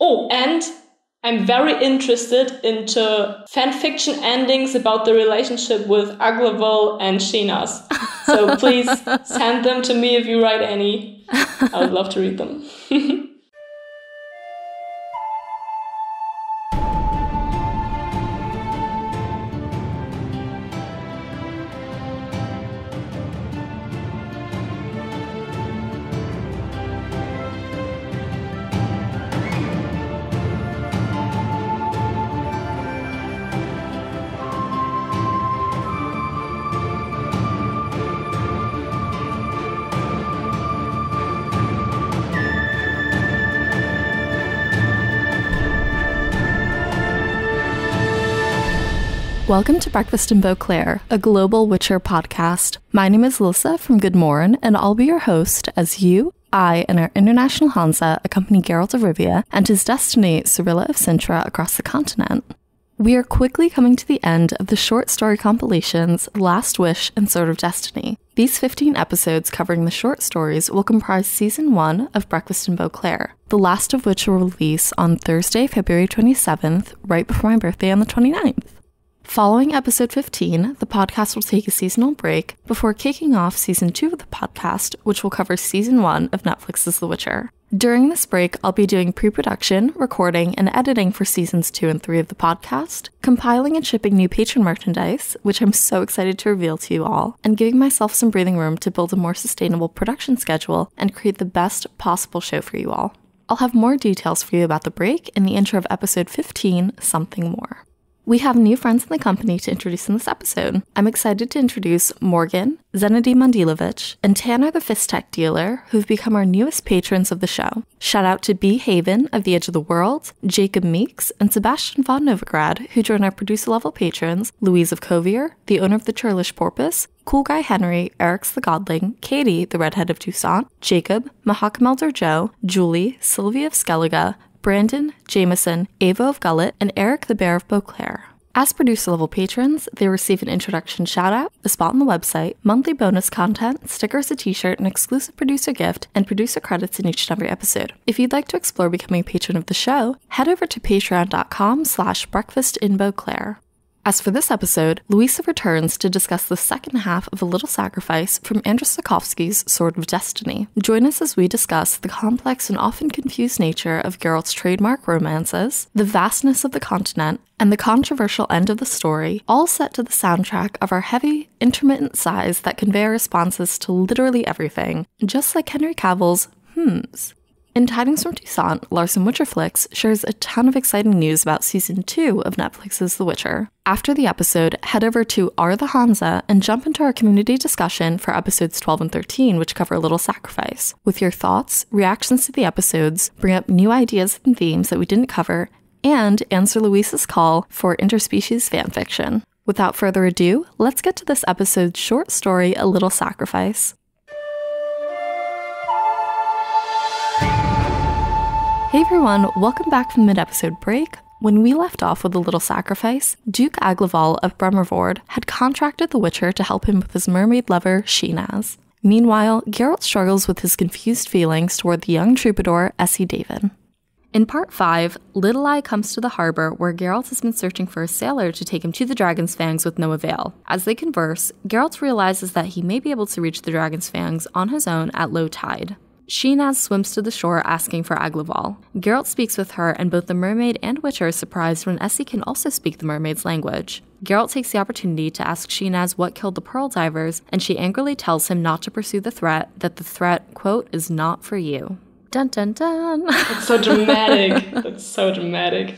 Oh, and I'm very interested into fanfiction endings about the relationship with Aglavol and Shinas. So please send them to me if you write any. I would love to read them. Welcome to Breakfast in Beauclair, a global Witcher podcast. My name is Alyssa from GoodMorhen, and I'll be your host as you, I, and our international hanza accompany Geralt of Rivia and his destiny, Cirilla of Cintra, across the continent. We are quickly coming to the end of the short story compilations Last Wish and Sword of Destiny. These 15 episodes covering the short stories will comprise Season 1 of Breakfast in Beauclair, the last of which will release on Thursday, February 27th, right before my birthday on the 29th. Following episode 15, the podcast will take a seasonal break before kicking off season 2 of the podcast, which will cover season 1 of Netflix's The Witcher. During this break, I'll be doing pre-production, recording, and editing for seasons 2 and 3 of the podcast, compiling and shipping new patron merchandise, which I'm so excited to reveal to you all, and giving myself some breathing room to build a more sustainable production schedule and create the best possible show for you all. I'll have more details for you about the break in the intro of episode 15, Something More. We have new friends in the company to introduce in this episode. I'm excited to introduce Morgan, Zenady Mandilovich, and Tanner the Fist Tech Dealer, who've become our newest patrons of the show. Shout out to B. Haven of The Edge of the World, Jacob Meeks, and Sebastian von Novigrad, who join our producer-level patrons, Louise of Covier, the owner of the Churlish Porpoise, Cool Guy Henry, Eric's the Godling, Katie, the Redhead of Toussaint, Jacob, Mahakam Elder Joe, Julie, Sylvia of Skellige, Brandon, Jameson, Ava of Gullet, and Eric the Bear of Beauclair. As producer-level patrons, they receive an introduction shout-out, a spot on the website, monthly bonus content, stickers, a t-shirt, an exclusive producer gift, and producer credits in each and every episode. If you'd like to explore becoming a patron of the show, head over to patreon.com/breakfastinbeauclair. As for this episode, Luisa returns to discuss the second half of A Little Sacrifice from Andrzej Sapkowski's Sword of Destiny. Join us as we discuss the complex and often confused nature of Geralt's trademark romances, the vastness of the continent, and the controversial end of the story, all set to the soundtrack of our heavy, intermittent sighs that convey our responses to literally everything, just like Henry Cavill's hmms. In Tidings from Toussaint, Larson Witcherflix shares a ton of exciting news about Season 2 of Netflix's The Witcher. After the episode, head over to Are the Hanza and jump into our community discussion for episodes 12 and 13, which cover A Little Sacrifice. With your thoughts, reactions to the episodes, bring up new ideas and themes that we didn't cover, and answer Luisa's call for interspecies fanfiction. Without further ado, let's get to this episode's short story, A Little Sacrifice. Hey everyone, welcome back from the mid-episode break. When we left off with A Little Sacrifice, Duke Aglavol of Bremervoord had contracted the Witcher to help him with his mermaid lover, Shinas. Meanwhile, Geralt struggles with his confused feelings toward the young troubadour, Essie David. In Part 5, Little Eye comes to the harbor where Geralt has been searching for a sailor to take him to the Dragon's Fangs with no avail. As they converse, Geralt realizes that he may be able to reach the Dragon's Fangs on his own at low tide. Shinas swims to the shore asking for Aglavol. Geralt speaks with her, and both the mermaid and Witcher are surprised when Essie can also speak the mermaid's language. Geralt takes the opportunity to ask Shinas what killed the pearl divers, and she angrily tells him not to pursue the threat, that the threat, quote, is not for you. Dun dun dun! That's so dramatic. That's so dramatic.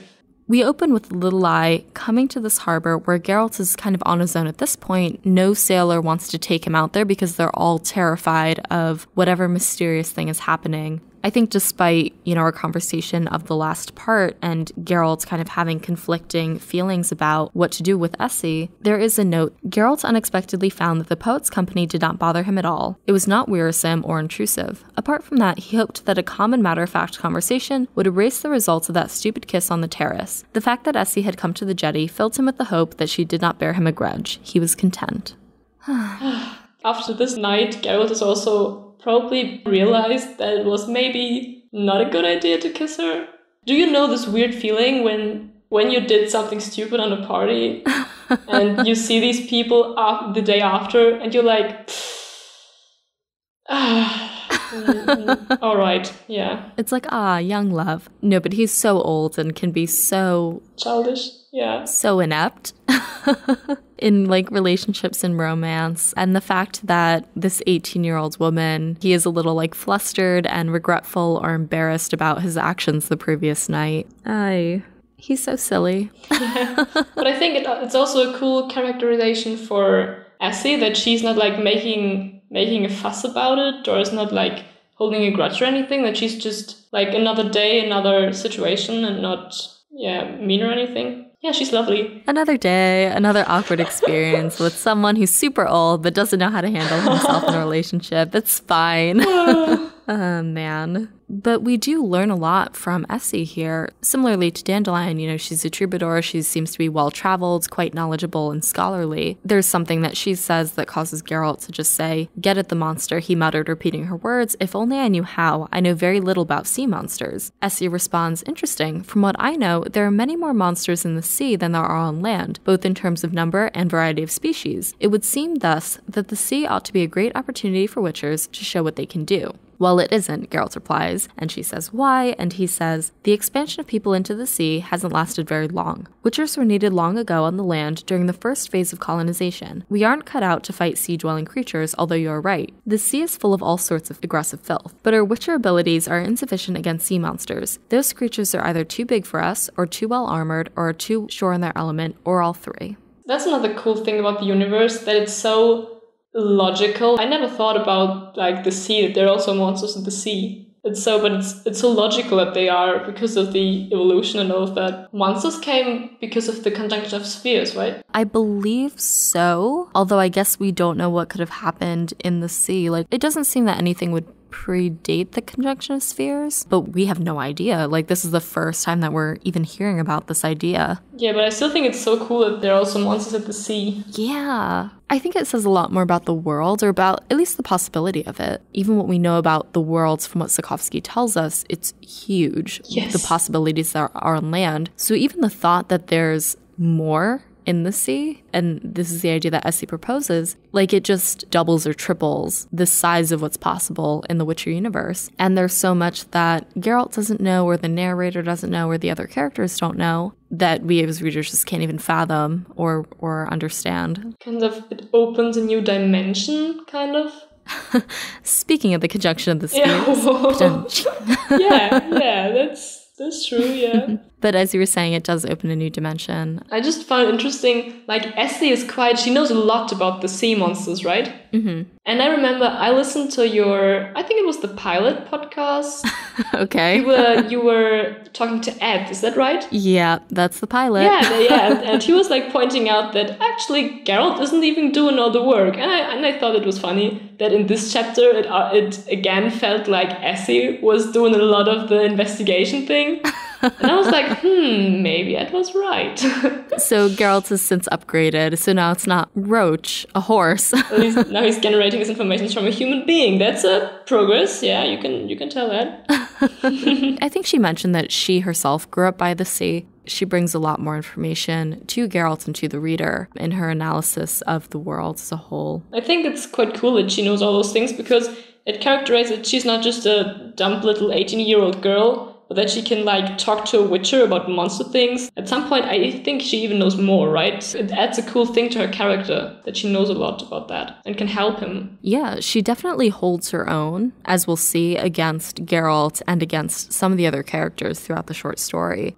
We open with Little Eye coming to this harbor where Geralt is kind of on his own at this point. No sailor wants to take him out there because they're all terrified of whatever mysterious thing is happening. I think despite, our conversation of the last part and Geralt kind of having conflicting feelings about what to do with Essie, there is a note. Geralt unexpectedly found that the poet's company did not bother him at all. It was not wearisome or intrusive. Apart from that, he hoped that a common matter-of-fact conversation would erase the results of that stupid kiss on the terrace. The fact that Essie had come to the jetty filled him with the hope that she did not bear him a grudge. He was content. After this night, Geralt has also probably realized that it was maybe not a good idea to kiss her. Do you know this weird feeling when you did something stupid on a party and you see these people the day after and you're like, all right, yeah. It's like, young love. No, but he's so old and can be so... childish, yeah. So inept in like relationships and romance. And the fact that this 18-year-old woman, he is a little like flustered and regretful or embarrassed about his actions the previous night. He's so silly. Yeah. But I think it's also a cool characterization for Essie that she's not like making a fuss about it, or is not like holding a grudge or anything, that she's just like another day, another situation, and not mean or anything. Yeah, she's lovely. Another day, another awkward experience with someone who's super old but doesn't know how to handle himself in a relationship. That's fine. Oh, man. But we do learn a lot from Essie here. Similarly to Dandelion, she's a troubadour. She seems to be well-traveled, quite knowledgeable and scholarly. There's something that she says that causes Geralt to just say, "Get at the monster," he muttered, repeating her words. "If only I knew how. I know very little about sea monsters." Essie responds, "Interesting. From what I know, there are many more monsters in the sea than there are on land, both in terms of number and variety of species. It would seem, thus, that the sea ought to be a great opportunity for witchers to show what they can do." "Well, it isn't," Geralt replies, and she says, "Why?" And he says, "The expansion of people into the sea hasn't lasted very long. Witchers were needed long ago on the land during the first phase of colonization. We aren't cut out to fight sea-dwelling creatures, although you're right. The sea is full of all sorts of aggressive filth, but our witcher abilities are insufficient against sea monsters. Those creatures are either too big for us, or too well-armored, or are too sure in their element, or all three." That's another cool thing about the universe, that it's so logical. I never thought about like the sea, that there are also monsters in the sea. It's so logical that they are, because of the evolution and all of that. Monsters came because of the conjunction of spheres, right? I believe so. Although I guess we don't know what could have happened in the sea. Like, it doesn't seem that anything would predate the conjunction of spheres, but we have no idea. Like, this is the first time that we're even hearing about this idea. Yeah, but I still think it's so cool that there are also monsters at the sea. Yeah. I think it says a lot more about the world, or about at least the possibility of it. Even what we know about the worlds from what Sapkowski tells us, it's huge. Yes. The possibilities that are on land. So even the thought that there's more in the sea, and this is the idea that Essie proposes, like, it just doubles or triples the size of what's possible in the Witcher universe. And there's so much that Geralt doesn't know, or the narrator doesn't know, or the other characters don't know, that we as readers just can't even fathom or understand. Kind of, it opens a new dimension, kind of. Speaking of the conjunction of the spheres. yeah, that's true, yeah. But as you were saying, it does open a new dimension. I just found it interesting, like, Essie is she knows a lot about the sea monsters, right? Mm-hmm. And I remember I listened to I think it was the pilot podcast. Okay. You were talking to Ed, is that right? Yeah, that's the pilot. Yeah, and he was like pointing out that actually Geralt isn't even doing all the work. And I thought it was funny that in this chapter it again felt like Essie was doing a lot of the investigation thing. And I was like, maybe Ed was right. So Geralt has since upgraded, so now it's not Roach, a horse. Now he's generating his information from a human being. That's a progress, yeah, you can tell that. I think she mentioned that she herself grew up by the sea. She brings a lot more information to Geralt and to the reader in her analysis of the world as a whole. I think it's quite cool that she knows all those things, because it characterizes that she's not just a dumb little 18-year-old girl, but that she can like talk to a witcher about monster things. At some point, I think she even knows more, right? It adds a cool thing to her character, that she knows a lot about that and can help him. Yeah, she definitely holds her own, as we'll see, against Geralt and against some of the other characters throughout the short story.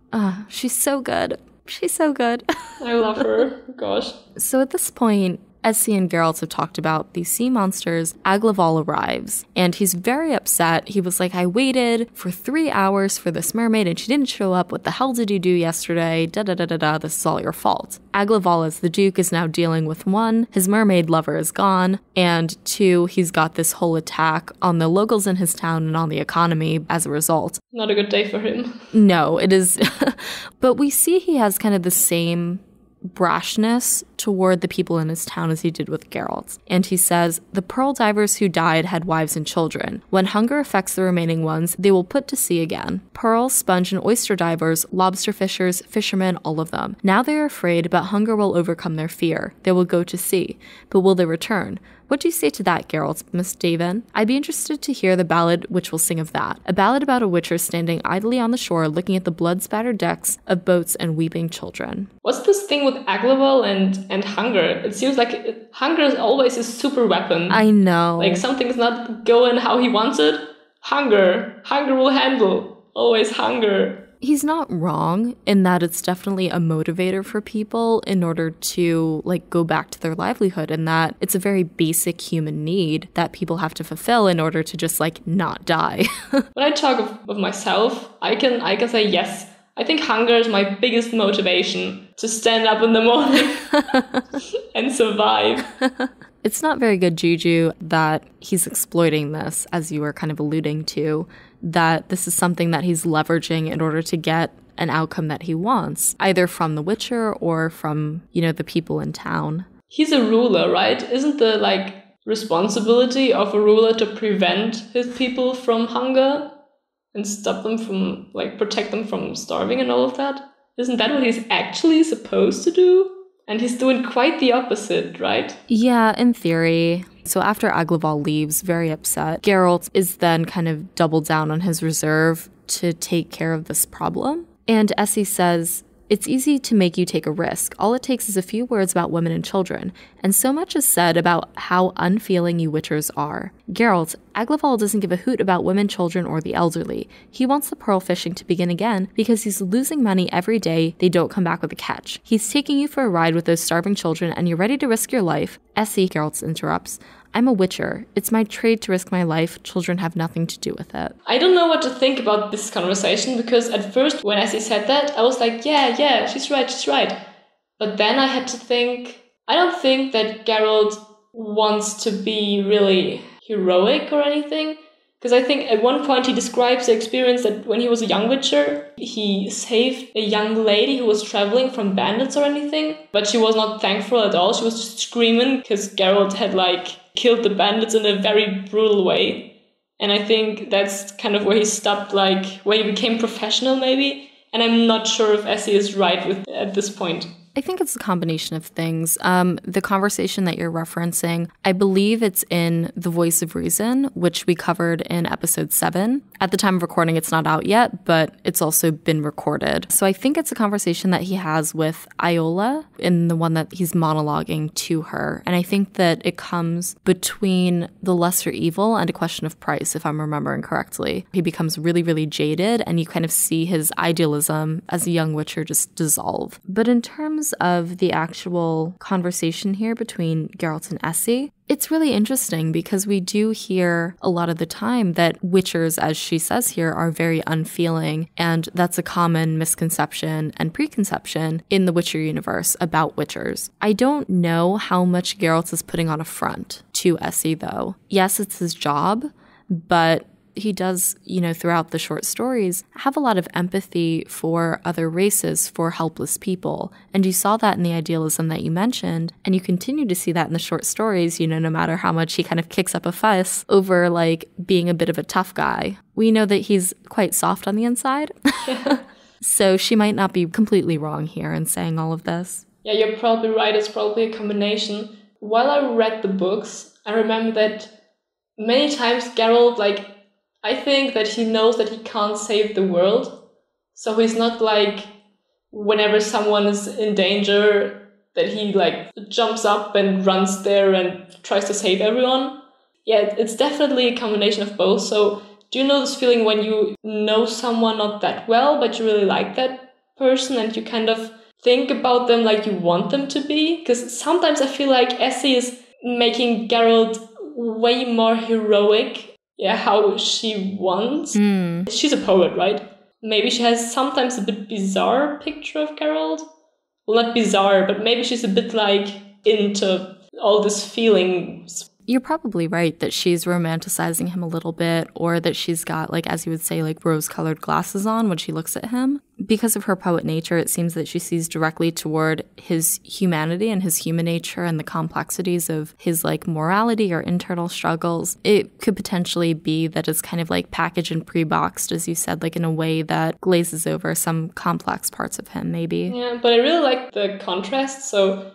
She's so good. She's so good. I love her. Gosh. So at this point, Essie and Geralt have talked about these sea monsters. Aglaval arrives, and he's very upset. He was like, I waited for 3 hours for this mermaid, and she didn't show up. What the hell did you do yesterday? Da-da-da-da-da, this is all your fault. Aglaval, as the Duke, is now dealing with 1, his mermaid lover is gone, and 2, he's got this whole attack on the locals in his town and on the economy as a result. Not a good day for him. No, it is. But we see he has kind of the same brashness toward the people in his town as he did with Geralt. And he says, the pearl divers who died had wives and children. When hunger affects the remaining ones, they will put to sea again. Pearl, sponge, and oyster divers, lobster fishers, fishermen, all of them. Now they are afraid, but hunger will overcome their fear. They will go to sea. But will they return? What do you say to that, Geralt, Miss Davin? I'd be interested to hear the ballad which will sing of that. A ballad about a witcher standing idly on the shore looking at the blood-spattered decks of boats and weeping children. What's this thing with Aglaval and hunger? It seems like hunger is always a super weapon. I know. Like something's not going how he wants it. Hunger. Hunger will handle. Always hunger. He's not wrong in that it's definitely a motivator for people in order to like go back to their livelihood, and that it's a very basic human need that people have to fulfill in order to just like not die. When I talk of myself, I can say yes. I think hunger is my biggest motivation to stand up in the morning and survive. It's not very good juju that he's exploiting this, as you were kind of alluding to, that this is something that he's leveraging in order to get an outcome that he wants, either from the Witcher or from, the people in town. He's a ruler, right? Isn't the, responsibility of a ruler to prevent his people from hunger and stop them from, protect them from starving and all of that? Isn't that what he's actually supposed to do? And he's doing quite the opposite, right? Yeah, in theory. So after Aglaval leaves, very upset, Geralt is then kind of doubled down on his reserve to take care of this problem. And Essie says, it's easy to make you take a risk. All it takes is a few words about women and children. And so much is said about how unfeeling you witchers are. Geralt, Aglaval doesn't give a hoot about women, children, or the elderly. He wants the pearl fishing to begin again because he's losing money every day they don't come back with a catch. He's taking you for a ride with those starving children and you're ready to risk your life. Essie, Geralt interrupts. I'm a witcher. It's my trade to risk my life. Children have nothing to do with it. I don't know what to think about this conversation because at first when Essie said that, I was like, yeah, she's right. But then I had to think, I don't think that Geralt wants to be really heroic or anything. Because I think at one point he describes the experience that when he was a young witcher, he saved a young lady who was traveling from bandits or anything. But she was not thankful at all. She was just screaming because Geralt had killed the bandits in a very brutal way. And I think that's kind of where he stopped, where he became professional maybe. And I'm not sure if Essie is right at this point. I think it's a combination of things. The conversation that you're referencing, I believe it's in The Voice of Reason, which we covered in episode 7. At the time of recording, it's not out yet, but it's also been recorded. So I think it's a conversation that he has with Iola in the one that he's monologuing to her. And I think that it comes between the lesser evil and a question of price, if I'm remembering correctly. He becomes really, really jaded, and you kind of see his idealism as a young witcher just dissolve. But in terms of the actual conversation here between Geralt and Essie, it's really interesting because we do hear a lot of the time that witchers, as she says here, are very unfeeling, and that's a common misconception and preconception in the Witcher universe about witchers. I don't know how much Geralt is putting on a front to Essie, though. Yes, it's his job, but he does, throughout the short stories, have a lot of empathy for other races, for helpless people. And you saw that in the idealism that you mentioned, and you continue to see that in the short stories, no matter how much he kind of kicks up a fuss over, being a bit of a tough guy. We know that he's quite soft on the inside. So she might not be completely wrong here in saying all of this. Yeah, you're probably right. It's probably a combination. While I read the books, I remember that many times Geralt, I think that he knows that he can't save the world. So he's not whenever someone is in danger, that he jumps up and runs there and tries to save everyone. Yeah, it's definitely a combination of both. So do you know this feeling when you know someone not that well, but you really like that person and you kind of think about them like you want them to be? Because sometimes I feel like Essie is making Geralt way more heroic. Yeah, how she wants. She's a poet, right? Maybe she has sometimes a bit bizarre picture of Geralt. Well, not bizarre, but maybe she's a bit into all these feelings. You're probably right that she's romanticizing him a little bit, or that she's got, like, as you would say, like rose-colored glasses on when she looks at him. Because of her poet nature, it seems that she sees directly toward his humanity and his human nature and the complexities of his, like, morality or internal struggles. It could potentially be that it's kind of like packaged and pre-boxed, as you said, like in a way that glazes over some complex parts of him, maybe. Yeah, but I really like the contrast. So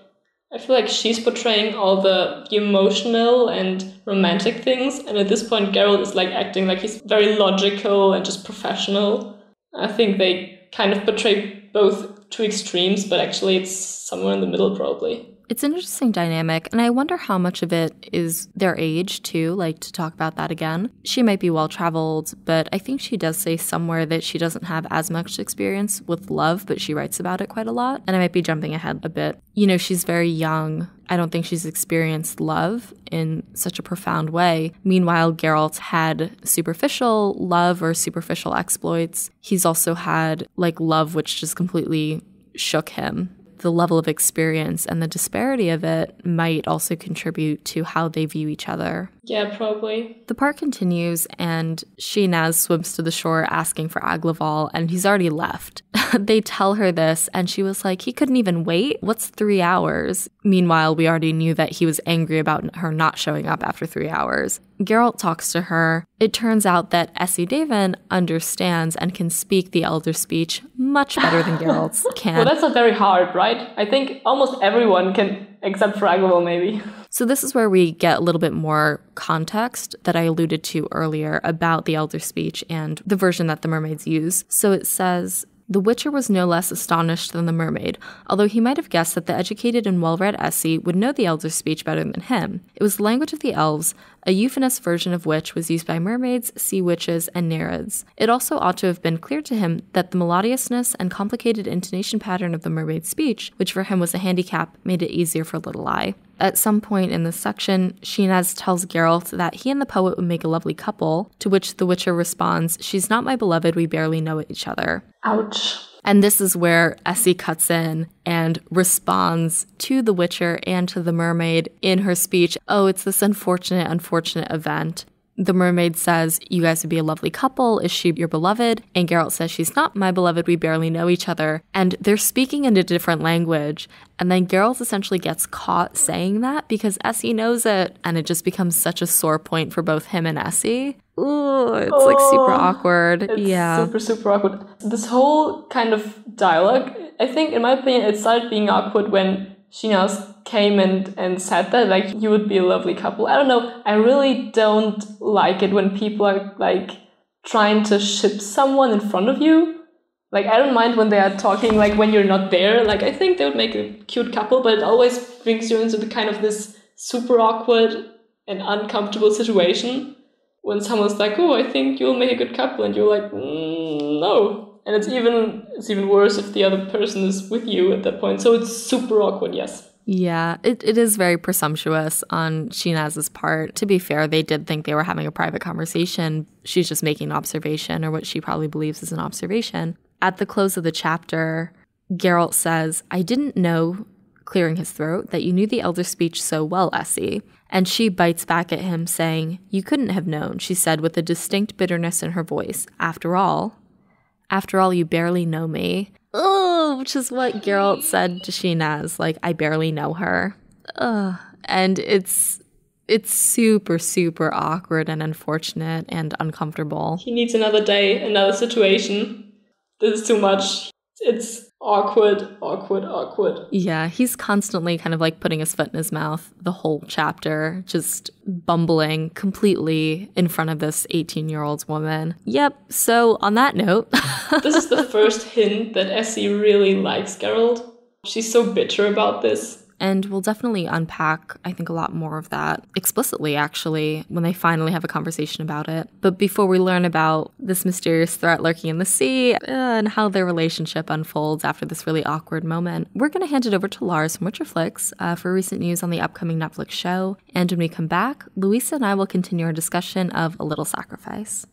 I feel like she's portraying all the emotional and romantic things, and at this point Geralt is like acting like he's very logical and just professional. I think they kind of portray both two extremes, but actually it's somewhere in the middle probably. It's an interesting dynamic, and I wonder how much of it is their age, too, like, to talk about that again. She might be well-traveled, but I think she does say somewhere that she doesn't have as much experience with love, but she writes about it quite a lot, and I might be jumping ahead a bit. You know, she's very young. I don't think she's experienced love in such a profound way. Meanwhile, Geralt had superficial love or superficial exploits. He's also had, like, love which just completely shook him. The level of experience and the disparity of it might also contribute to how they view each other. Yeah, probably. The part continues, and Shinaz swims to the shore asking for Aglaval, and he's already left. They tell her this, and she was like, he couldn't even wait? What's 3 hours? Meanwhile, we already knew that he was angry about her not showing up after 3 hours. Geralt talks to her. It turns out that Essie Davin understands and can speak the Elder Speech much better than Geralt can. Well, that's not very hard, right? I think almost everyone can, except for Aglaval, maybe. So this is where we get a little bit more context that I alluded to earlier about the Elder Speech and the version that the mermaids use. So it says, the Witcher was no less astonished than the mermaid, although he might have guessed that the educated and well-read Essie would know the Elder Speech better than him. It was the language of the elves, a euphonous version of which was used by mermaids, sea witches, and nereids. It also ought to have been clear to him that the melodiousness and complicated intonation pattern of the mermaid's speech, which for him was a handicap, made it easier for Little Eye. At some point in this section, Shinaz tells Geralt that he and the poet would make a lovely couple, to which the Witcher responds, she's not my beloved, we barely know each other. Ouch. And this is where Essie cuts in and responds to the Witcher and to the mermaid in her speech, oh, it's this unfortunate event. The mermaid says, you guys would be a lovely couple. Is she your beloved? And Geralt says, she's not my beloved. We barely know each other. And they're speaking in a different language. And then Geralt essentially gets caught saying that because Essie knows it. And it just becomes such a sore point for both him and Essie. Ooh, it's like super awkward. It's super awkward. This whole kind of dialogue, I think, in my opinion, it started being awkward when Shinaz came and said that, like, you would be a lovely couple. I don't know. I really don't like it when people are, like, trying to ship someone in front of you. Like, I don't mind when they are talking, like, when you're not there. Like, I think they would make a cute couple, but it always brings you into the kind of this super awkward and uncomfortable situation when someone's like, oh, I think you'll make a good couple. And you're like, no. And it's even worse if the other person is with you at that point. So it's super awkward, yes. Yeah, it is very presumptuous on Shinaz's part. To be fair, they did think they were having a private conversation. She's just making an observation, or what she probably believes is an observation. At the close of the chapter, Geralt says, I didn't know, clearing his throat, that you knew the Elder Speech so well, Essie. And she bites back at him, saying, you couldn't have known, she said with a distinct bitterness in her voice. After all, you barely know me. Oh, which is what Geralt said to Shinaz, like, I barely know her. And it's super, super awkward and unfortunate and uncomfortable. He needs another day, another situation. This is too much. It's awkward. Yeah, he's constantly kind of like putting his foot in his mouth the whole chapter, just bumbling completely in front of this 18-year-old woman. Yep, so on that note... This is the first hint that Essie really likes Geralt. She's so bitter about this. And we'll definitely unpack, I think, a lot more of that explicitly, actually, when they finally have a conversation about it. But before we learn about this mysterious threat lurking in the sea and how their relationship unfolds after this really awkward moment, we're going to hand it over to Lars from Witcher Flicks for recent news on the upcoming Netflix show. And when we come back, Luisa and I will continue our discussion of A Little Sacrifice.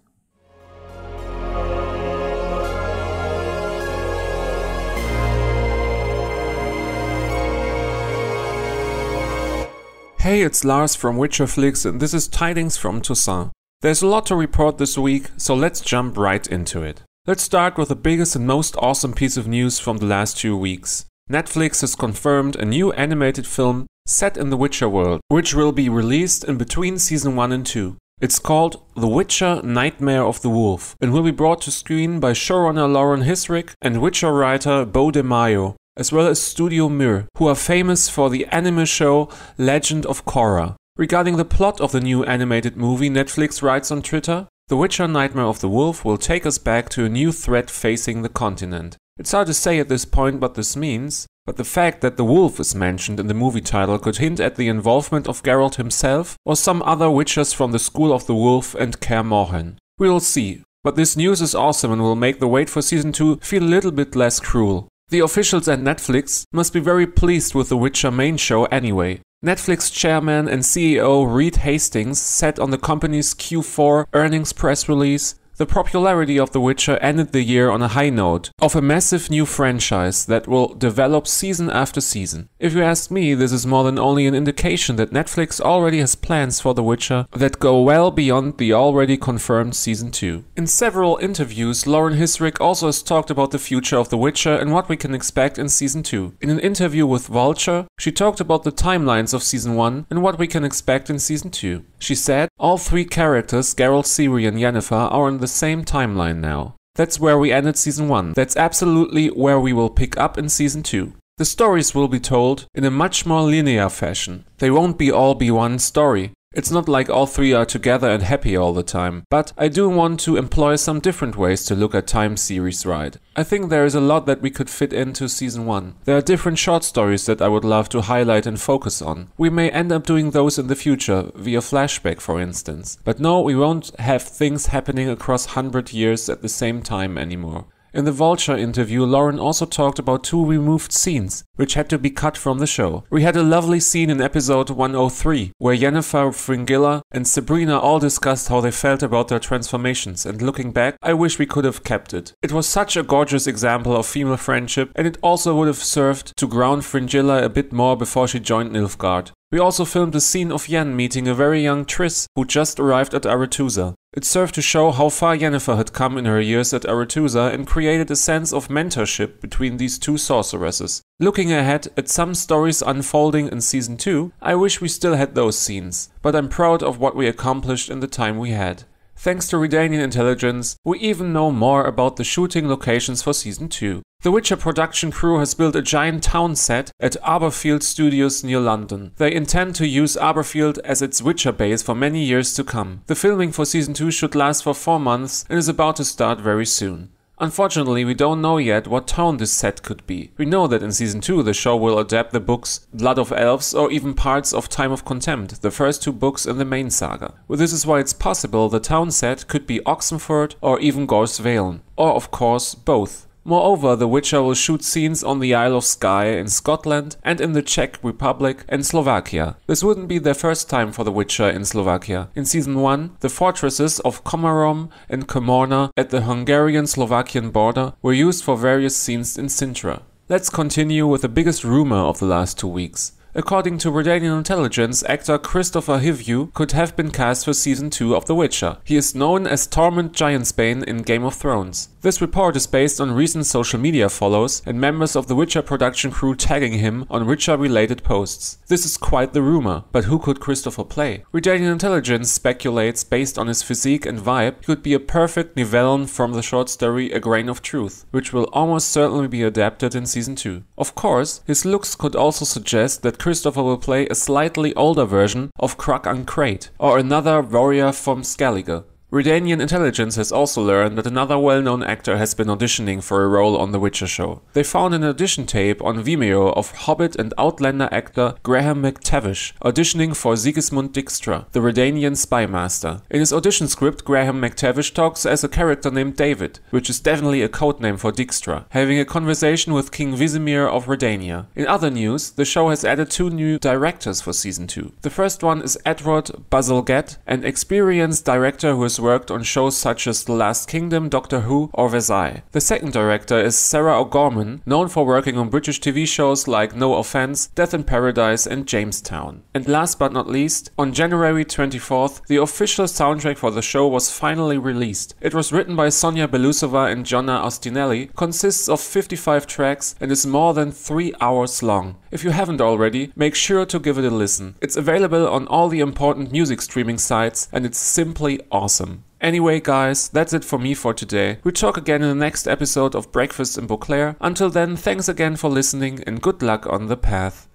Hey, it's Lars from Witcherflix and this is Tidings from Toussaint. There's a lot to report this week, so let's jump right into it. Let's start with the biggest and most awesome piece of news from the last 2 weeks. Netflix has confirmed a new animated film set in the Witcher world, which will be released in between season 1 and 2. It's called The Witcher: Nightmare of the Wolf and will be brought to screen by showrunner Lauren Hissrich and Witcher writer Beau DeMaio, as well as Studio Mir, who are famous for the anime show Legend of Korra. Regarding the plot of the new animated movie, Netflix writes on Twitter, The Witcher: Nightmare of the Wolf will take us back to a new threat facing the continent. It's hard to say at this point what this means, but the fact that the wolf is mentioned in the movie title could hint at the involvement of Geralt himself or some other Witchers from the School of the Wolf and Kaer Morhen. We will see, but this news is awesome and will make the wait for season 2 feel a little bit less cruel. The officials at Netflix must be very pleased with the Witcher main show anyway. Netflix chairman and CEO Reed Hastings said on the company's Q4 earnings press release, the popularity of The Witcher ended the year on a high note of a massive new franchise that will develop season after season. If you ask me, this is more than only an indication that Netflix already has plans for The Witcher that go well beyond the already confirmed season 2. In several interviews, Lauren Hissrich also has talked about the future of The Witcher and what we can expect in season 2. In an interview with Vulture, she talked about the timelines of season 1 and what we can expect in season 2. She said, all 3 characters, Geralt, Ciri and Yennefer, are on the same timeline now. That's where we ended season 1. That's absolutely where we will pick up in season 2. The stories will be told in a much more linear fashion. They won't all be one story. It's not like all 3 are together and happy all the time, but I do want to employ some different ways to look at time series ride. I think there is a lot that we could fit into season 1. There are different short stories that I would love to highlight and focus on. We may end up doing those in the future, via flashback for instance. But no, we won't have things happening across 100 years at the same time anymore. In the Vulture interview, Lauren also talked about 2 removed scenes, which had to be cut from the show. We had a lovely scene in episode 103, where Yennefer, Fringilla and Sabrina all discussed how they felt about their transformations, and looking back, I wish we could have kept it. It was such a gorgeous example of female friendship, and it also would have served to ground Fringilla a bit more before she joined Nilfgaard. We also filmed a scene of Yen meeting a very young Triss, who just arrived at Aretusa. It served to show how far Yennefer had come in her years at Aretusa and created a sense of mentorship between these 2 sorceresses. Looking ahead at some stories unfolding in season 2, I wish we still had those scenes, but I'm proud of what we accomplished in the time we had. Thanks to Redanian intelligence, we even know more about the shooting locations for season 2. The Witcher production crew has built a giant town set at Aberfield Studios near London. They intend to use Aberfield as its Witcher base for many years to come. The filming for season 2 should last for 4 months and is about to start very soon. Unfortunately, we don't know yet what town this set could be. We know that in season 2 the show will adapt the books Blood of Elves or even parts of Time of Contempt, the first 2 books in the main saga. Well, this is why it's possible the town set could be Oxenford or even Gorsvalen. Or of course, both. Moreover, The Witcher will shoot scenes on the Isle of Skye in Scotland and in the Czech Republic and Slovakia. This wouldn't be their first time for The Witcher in Slovakia. In season 1, the fortresses of Komarom and Komorna at the Hungarian-Slovakian border were used for various scenes in Cintra. Let's continue with the biggest rumor of the last 2 weeks. According to Redanian intelligence, actor Christopher Hivju could have been cast for season 2 of The Witcher. He is known as Tormund Giantsbane in Game of Thrones. This report is based on recent social media follows and members of the Witcher production crew tagging him on Witcher-related posts. This is quite the rumor, but who could Christopher play? Redanian intelligence speculates based on his physique and vibe, he could be a perfect Nivellen from the short story A Grain of Truth, which will almost certainly be adapted in season 2. Of course, his looks could also suggest that Christopher will play a slightly older version of Crach an Crate, or another warrior from Skellige. Redanian intelligence has also learned that another well-known actor has been auditioning for a role on The Witcher show. They found an audition tape on Vimeo of Hobbit and Outlander actor Graham McTavish auditioning for Sigismund Dijkstra, the Redanian spy master. In his audition script, Graham McTavish talks as a character named David, which is definitely a codename for Dijkstra, having a conversation with King Vizimir of Redania. In other news, the show has added 2 new directors for season 2. The first one is Edward Bazalgette, an experienced director who has worked on shows such as The Last Kingdom, Doctor Who, or Versailles. The second director is Sarah O'Gorman, known for working on British TV shows like No Offense, Death in Paradise, and Jamestown. And last but not least, on January 24th, the official soundtrack for the show was finally released. It was written by Sonia Belousova and Gianna Ostinelli, consists of 55 tracks, and is more than 3 hours long. If you haven't already, make sure to give it a listen. It's available on all the important music streaming sites, and it's simply awesome. Anyway guys, that's it for me for today. We'll talk again in the next episode of Breakfast in Beauclair. Until then, thanks again for listening and good luck on the path.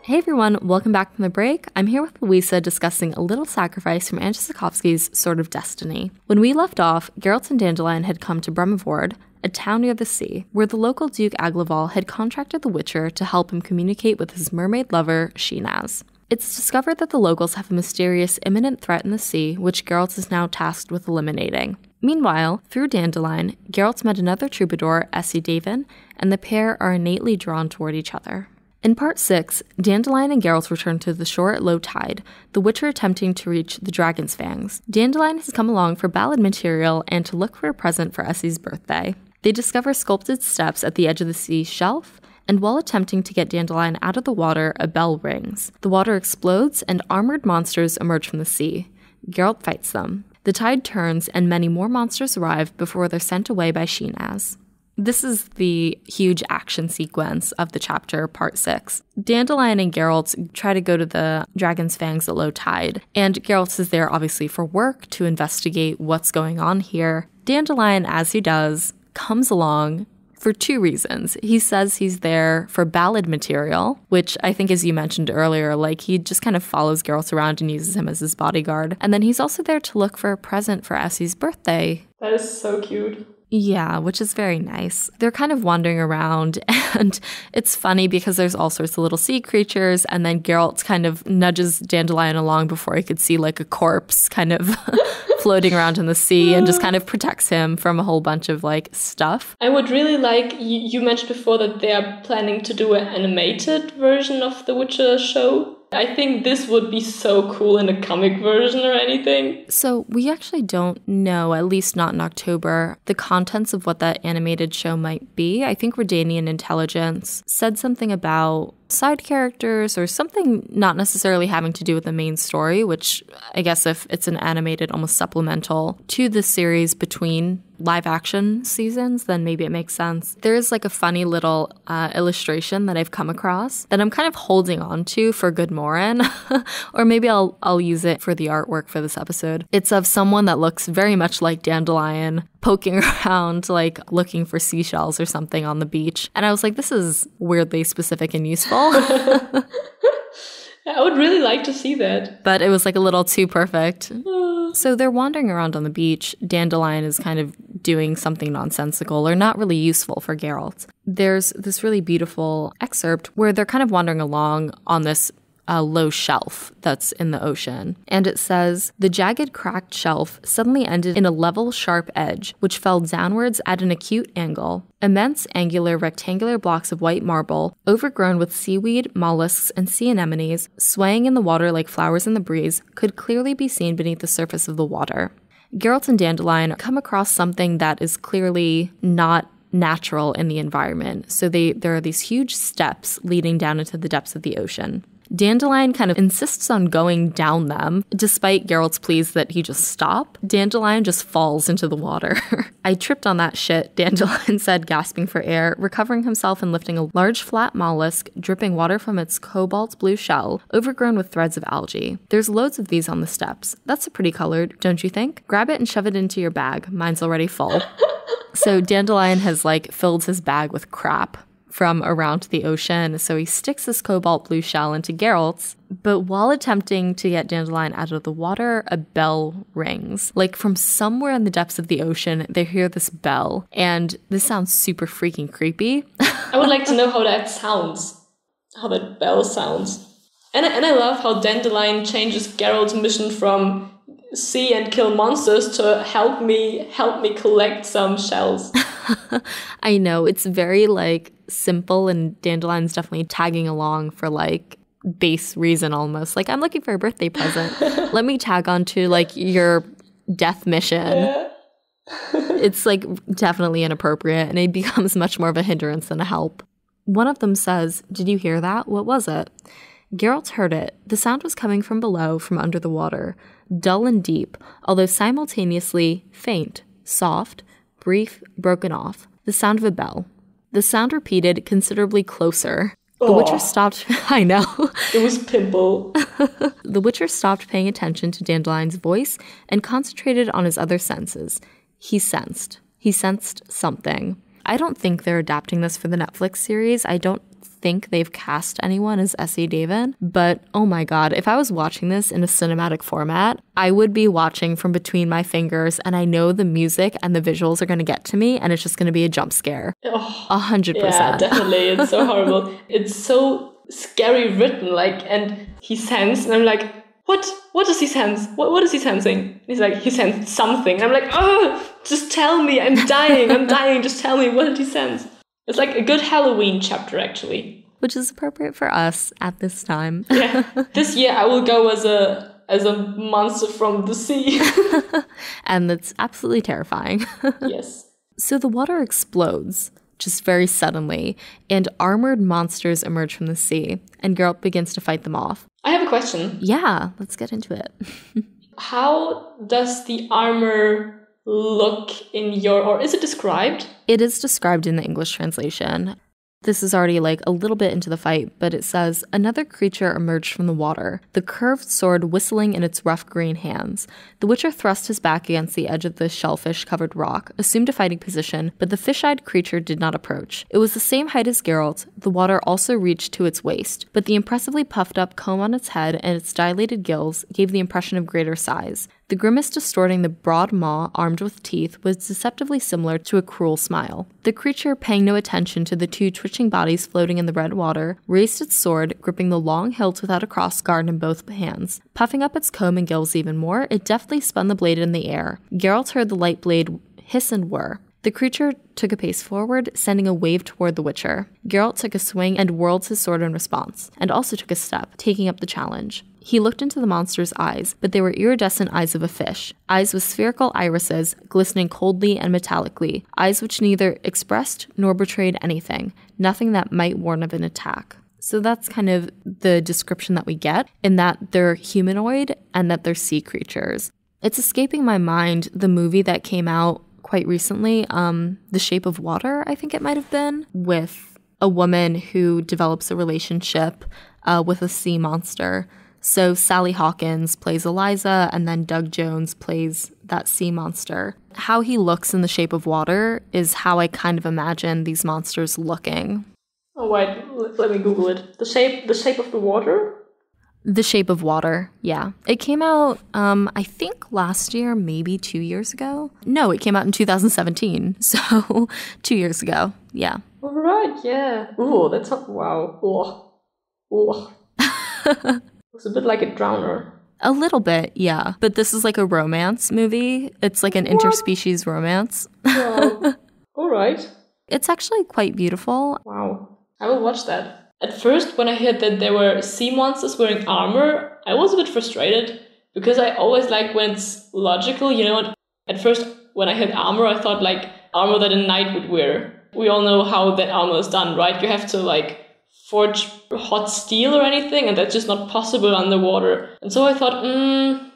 Hey everyone, welcome back from the break. I'm here with Luisa discussing A Little Sacrifice from Andrzej Sapkowski's Sword of Destiny. When we left off, Geralt and Dandelion had come to Bremavord, a town near the sea, where the local Duke Aglaval had contracted the Witcher to help him communicate with his mermaid lover, Shinaz. It's discovered that the locals have a mysterious imminent threat in the sea, which Geralt is now tasked with eliminating. Meanwhile, through Dandelion, Geralt's met another troubadour, Essie Davin, and the pair are innately drawn toward each other. In Part 6, Dandelion and Geralt return to the shore at low tide, the Witcher attempting to reach the Dragon's Fangs. Dandelion has come along for ballad material and to look for a present for Essie's birthday. They discover sculpted steps at the edge of the sea shelf, and while attempting to get Dandelion out of the water, a bell rings. The water explodes, and armored monsters emerge from the sea. Geralt fights them. The tide turns, and many more monsters arrive before they're sent away by Shinaz. This is the huge action sequence of the chapter, Part 6. Dandelion and Geralt try to go to the Dragon's Fangs at low tide, and Geralt is there obviously for work to investigate what's going on here. Dandelion, as he does, comes along for two reasons. He says he's there for ballad material, which I think, as you mentioned earlier, like he just kind of follows Geralt around and uses him as his bodyguard. And then he's also there to look for a present for Essie's birthday. That is so cute. Yeah, which is very nice. They're kind of wandering around, and it's funny because there's all sorts of little sea creatures, and then Geralt kind of nudges Dandelion along before he could see like a corpse kind of floating around in the sea, and just kind of protects him from a whole bunch of like stuff. I would really like, you mentioned before that they are planning to do an animated version of the Witcher show. I think this would be so cool in a comic version or anything. So we actually don't know, at least not in October, the contents of what that animated show might be. I think Redanian Intelligence said something about side characters or something not necessarily having to do with the main story, which I guess if it's an animated, almost supplemental to the series between live action seasons, then maybe it makes sense. There is like a funny little illustration that I've come across that I'm kind of holding on to for GoodMorhen, or maybe I'll use it for the artwork for this episode. It's of someone that looks very much like Dandelion poking around, like looking for seashells or something on the beach. And I was like, this is weirdly specific and useful. I would really like to see that. But it was like a little too perfect. So they're wandering around on the beach. Dandelion is kind of doing something nonsensical or not really useful for Geralt. There's this really beautiful excerpt where they're kind of wandering along on this low shelf that's in the ocean. And it says, the jagged, cracked shelf suddenly ended in a level, sharp edge, which fell downwards at an acute angle. Immense, angular, rectangular blocks of white marble, overgrown with seaweed, mollusks, and sea anemones, swaying in the water like flowers in the breeze, could clearly be seen beneath the surface of the water. Geralt and Dandelion come across something that is clearly not natural in the environment. So there are these huge steps leading down into the depths of the ocean. Dandelion kind of insists on going down them, despite Geralt's pleas that he just stop. Dandelion just falls into the water. I tripped on that shit, Dandelion said, gasping for air, recovering himself and lifting a large flat mollusk, dripping water from its cobalt blue shell, overgrown with threads of algae. There's loads of these on the steps. That's a pretty colored, don't you think? Grab it and shove it into your bag. Mine's already full. So Dandelion has filled his bag with crap from around the ocean, so he sticks this cobalt blue shell into Geralt's, but while attempting to get Dandelion out of the water, a bell rings. From somewhere in the depths of the ocean, they hear this bell, and this sounds super freaking creepy. I would like to know how that sounds, how that bell sounds. And I love how Dandelion changes Geralt's mission from see and kill monsters to help me collect some shells. I know, it's very simple, and Dandelion's definitely tagging along for like base reason almost. Like, I'm looking for a birthday present. Let me tag on to like your death mission. Yeah. It's like definitely inappropriate, and it becomes much more of a hindrance than a help. One of them says, "Did you hear that? What was it?" Geralt heard it. The sound was coming from below, from under the water, dull and deep, although simultaneously faint, soft, brief, broken off. The sound of a bell. The sound repeated considerably closer. The Witcher stopped. I know. It was Pimple. The Witcher stopped paying attention to Dandelion's voice and concentrated on his other senses. He sensed something. I don't think they're adapting this for the Netflix series. I don't think they've cast anyone as S.E. David, but oh my god, if I was watching this in a cinematic format, I would be watching from between my fingers, and I know the music and the visuals are going to get to me, and it's just going to be a jump scare. 100%. Yeah, definitely. It's so horrible. It's so scary written, like, and he sensed, and I'm like, what does he sense? What is he sensing? He's like, he sensed something. And I'm like, oh, just tell me, I'm dying, just tell me, what did he sense? It's like a good Halloween chapter, actually. Which is appropriate for us at this time. Yeah. This year I will go as a monster from the sea. And that's absolutely terrifying. Yes. So the water explodes, just very suddenly, and armored monsters emerge from the sea, and Geralt begins to fight them off. I have a question. Yeah, let's get into it. How does the armor look or is it described? It is described in the English translation. This is already like a little bit into the fight, but it says, another creature emerged from the water, the curved sword whistling in its rough green hands. The Witcher thrust his back against the edge of the shellfish-covered rock, assumed a fighting position, but the fish-eyed creature did not approach. It was the same height as Geralt. The water also reached to its waist, but the impressively puffed-up comb on its head and its dilated gills gave the impression of greater size. The grimace distorting the broad maw armed with teeth was deceptively similar to a cruel smile. The creature, paying no attention to the two twitching bodies floating in the red water, raised its sword, gripping the long hilt without a crossguard in both hands. Puffing up its comb and gills even more, it deftly spun the blade in the air. Geralt heard the light blade hiss and whir. The creature took a pace forward, sending a wave toward the Witcher. Geralt took a swing and whirled his sword in response, and also took a step, taking up the challenge. He looked into the monster's eyes, but they were iridescent eyes of a fish. Eyes with spherical irises, glistening coldly and metallically. Eyes which neither expressed nor betrayed anything. Nothing that might warn of an attack. So that's kind of the description that we get, in that they're humanoid and that they're sea creatures. It's escaping my mind the movie that came out quite recently, The Shape of Water, I think it might have been, with a woman who develops a relationship with a sea monster. So Sally Hawkins plays Eliza, and then Doug Jones plays that sea monster. How he looks in The Shape of Water is how I kind of imagine these monsters looking. Oh, wait, let me Google it. The shape of the water? The Shape of Water, yeah. It came out, I think last year, maybe 2 years ago. No, it came out in 2017, so 2 years ago, yeah. All right, yeah. Ooh, that's not, wow. Ooh. It's a bit like a Drowner. A little bit, yeah. But this is like a romance movie. It's like an interspecies romance. Wow. All right. It's actually quite beautiful. Wow. I will watch that. At first, when I heard that there were sea monsters wearing armor, I was a bit frustrated because I always like when it's logical, you know. At first, when I heard armor, I thought like armor that a knight would wear. We all know how that armor is done, right? You have to like forge hot steel or anything, and that's just not possible underwater. And so I thought,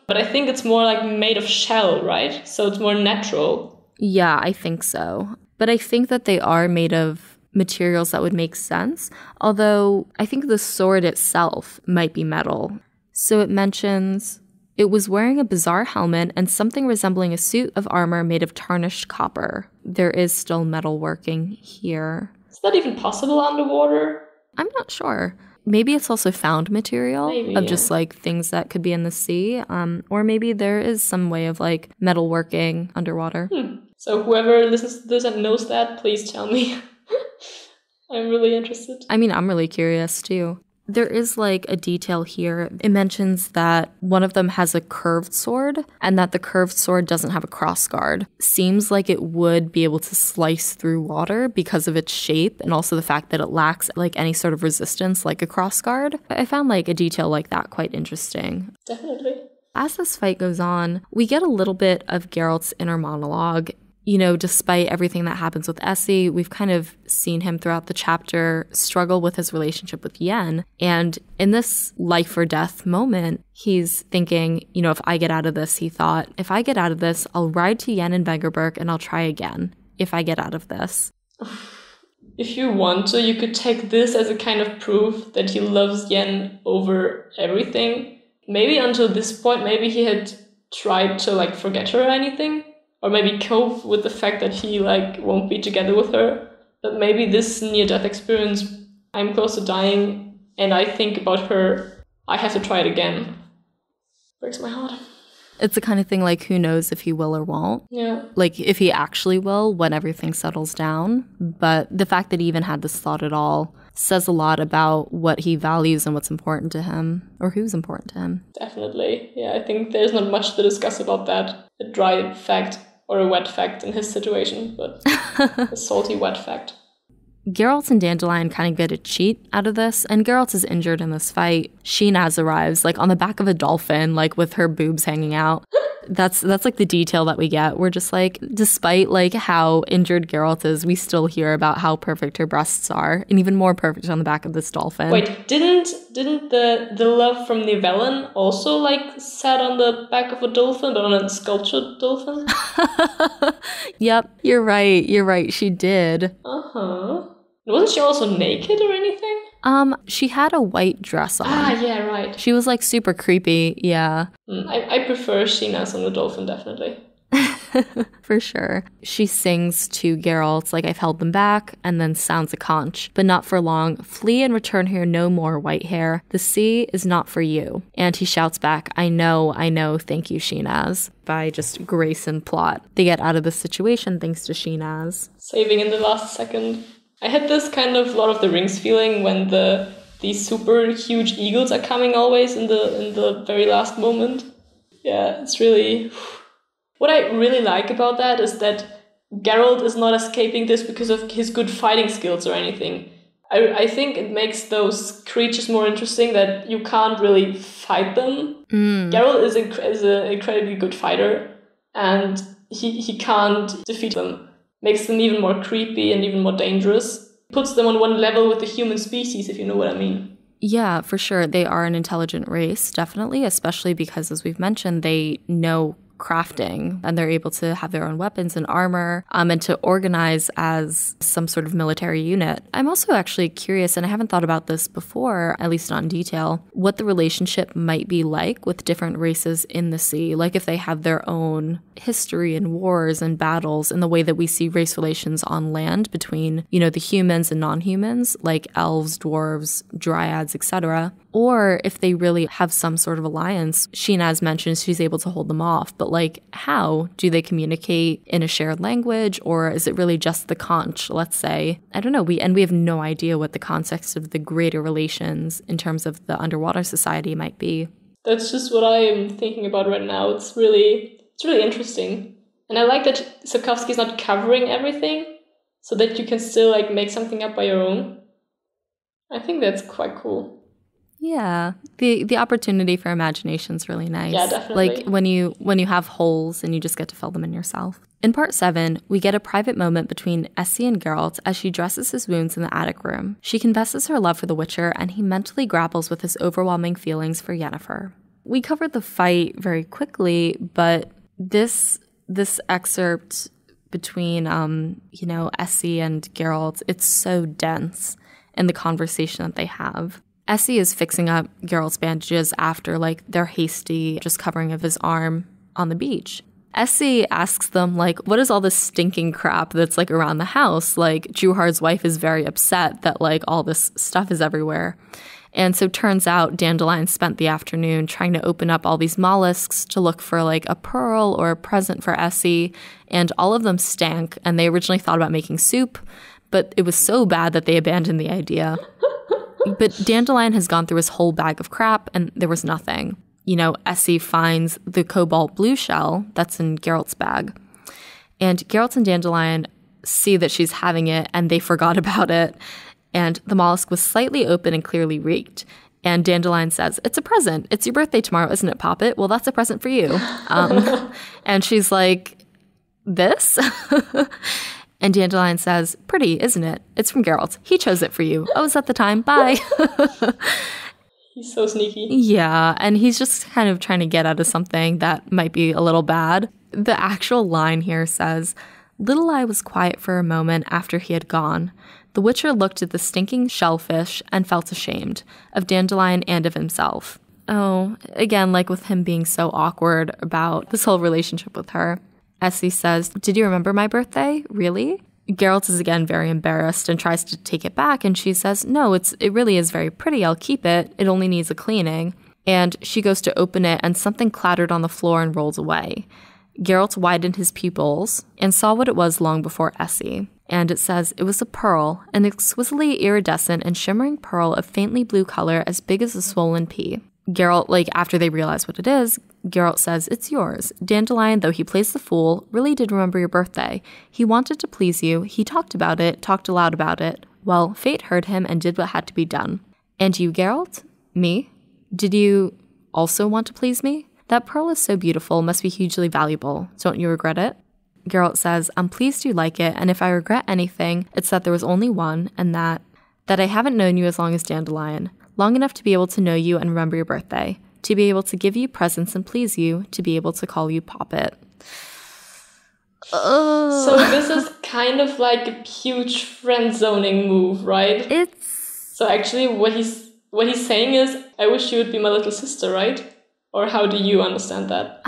but I think it's more like made of shell, right? So it's more natural. Yeah, I think so. But I think that they are made of materials that would make sense, although I think the sword itself might be metal. So it mentions, it was wearing a bizarre helmet and something resembling a suit of armor made of tarnished copper. There is still metal working here. Is that even possible underwater? I'm not sure. Maybe it's also found material just like things that could be in the sea. Or maybe there is some way of like metal working underwater. So whoever listens to this and knows that, please tell me. I'm really interested. I mean, I'm really curious too. There is like a detail here. It mentions that one of them has a curved sword and that the curved sword doesn't have a crossguard. Seems like it would be able to slice through water because of its shape and also the fact that it lacks like any sort of resistance like a crossguard. I found like a detail like that quite interesting. Definitely. As this fight goes on, we get a little bit of Geralt's inner monologue. You know, despite everything that happens with Essie, we've kind of seen him throughout the chapter struggle with his relationship with Yen. And in this life or death moment, he's thinking, you know, if I get out of this, he thought, if I get out of this, I'll ride to Yen in Vengerberg and I'll try again if I get out of this. If you want to, you could take this as a kind of proof that he loves Yen over everything. Maybe until this point, maybe he had tried to like forget her or anything. Or maybe cope with the fact that he like won't be together with her. But maybe this near-death experience, I'm close to dying, and I think about her, I have to try it again. Breaks my heart. It's the kind of thing like, who knows if he will or won't. Yeah. Like, if he actually will when everything settles down. But the fact that he even had this thought at all says a lot about what he values and what's important to him, or who's important to him. Definitely. Yeah, I think there's not much to discuss about that. A dry fact. Or a wet fact in his situation, but a salty wet fact. Geralt and Dandelion kind of get a cheat out of this, and Geralt is injured in this fight. Shinaz arrives, like, on the back of a dolphin, like, with her boobs hanging out. That's like the detail that we get. We're just like, despite like how injured Geralt is, we still hear about how perfect her breasts are, and even more perfect on the back of this dolphin. Wait, didn't the love from Nivellen also like sat on the back of a dolphin, but on a sculptured dolphin? Yep, you're right. She did. Wasn't she also naked or anything? She had a white dress on. Ah, yeah, right. She was like super creepy, yeah. I prefer Sheena's on the dolphin, definitely. For sure. She sings to Geralt, like, I've held them back, and then sounds a conch. But not for long. Flee and return here no more, white hair. The sea is not for you. And he shouts back, I know, thank you, Sheenaz. By just grace and plot. They get out of the situation thanks to Sheenaz. Saving in the last second. I had this kind of Lord of the Rings feeling when these super huge eagles are coming always in the very last moment. Yeah, it's really... What I really like about that is that Geralt is not escaping this because of his good fighting skills or anything. I think it makes those creatures more interesting that you can't really fight them. Geralt is an incredibly good fighter, and he can't defeat them. Makes them even more creepy and even more dangerous. Puts them on one level with the human species, if you know what I mean. Yeah, for sure. They are an intelligent race, definitely, especially because, as we've mentioned, they know crafting and they're able to have their own weapons and armor and to organize as some sort of military unit. I'm also actually curious, and I haven't thought about this before, at least not in detail, what the relationship might be like with different races in the sea, like if they have their own history and wars and battles in the way that we see race relations on land between, you know, the humans and non-humans, like elves, dwarves, dryads, etc. Or if they really have some sort of alliance. Sheenaz mentions she's able to hold them off, but like, how? Do they communicate in a shared language, or is it really just the conch, let's say? I don't know. We have no idea what the context of the greater relations in terms of the underwater society might be. That's just what I am thinking about right now. It's really interesting. And I like that Sapkowski's not covering everything, so that you can still like make something up by your own. I think that's quite cool. Yeah, the opportunity for imagination is really nice. Yeah, definitely. Like when you have holes and you just get to fill them in yourself. In part 7, we get a private moment between Essie and Geralt as she dresses his wounds in the attic room. She confesses her love for the Witcher, and he mentally grapples with his overwhelming feelings for Yennefer. We covered the fight very quickly, but this excerpt between Essie and Geralt, it's so dense in the conversation that they have. Essie is fixing up Geralt's bandages after, like, their hasty just covering of his arm on the beach. Essie asks them, like, what is all this stinking crap that's, like, around the house? Like, Juhar's wife is very upset that, like, all this stuff is everywhere. And so turns out Dandelion spent the afternoon trying to open up all these mollusks to look for, like, a pearl or a present for Essie, and all of them stank, and they originally thought about making soup, but it was so bad that they abandoned the idea. But Dandelion has gone through his whole bag of crap, and there was nothing. You know, Essie finds the cobalt blue shell that's in Geralt's bag. And Geralt and Dandelion see that she's having it, and they forgot about it. And the mollusk was slightly open and clearly reeked. And Dandelion says, "It's a present. It's your birthday tomorrow, isn't it, Poppet? Well, that's a present for you." And she's like, "This?" And Dandelion says, "Pretty, isn't it? It's from Geralt. He chose it for you. I was at the time. Bye." He's so sneaky. Yeah, and he's just kind of trying to get out of something that might be a little bad. The actual line here says, "Little Eye was quiet for a moment after he had gone. The Witcher looked at the stinking shellfish and felt ashamed of Dandelion and of himself." Oh, again, like with him being so awkward about this whole relationship with her. Essie says, "Did you remember my birthday? Really?" Geralt is again very embarrassed and tries to take it back, and she says, "No, it really is very pretty. I'll keep it. It only needs a cleaning." And she goes to open it, and something clattered on the floor and rolls away. Geralt widened his pupils and saw what it was long before Essie. And it says it was a pearl, an exquisitely iridescent and shimmering pearl of faintly blue color as big as a swollen pea. Geralt, after they realize what it is, Geralt says, "It's yours. Dandelion, though he plays the fool, really did remember your birthday. He wanted to please you. He talked about it, talked aloud about it. Well, fate heard him and did what had to be done." "And you, Geralt?" "Me? Did you also want to please me? That pearl is so beautiful, must be hugely valuable. Don't you regret it?" Geralt says, "I'm pleased you like it, and if I regret anything, it's that there was only one, and that I haven't known you as long as Dandelion. Long enough to be able to know you and remember your birthday. To be able to give you presents and please you. To be able to call you Poppet." So this is kind of like a huge friend-zoning move, right? So actually what he's saying is, "I wish you would be my little sister," right? Or how do you understand that?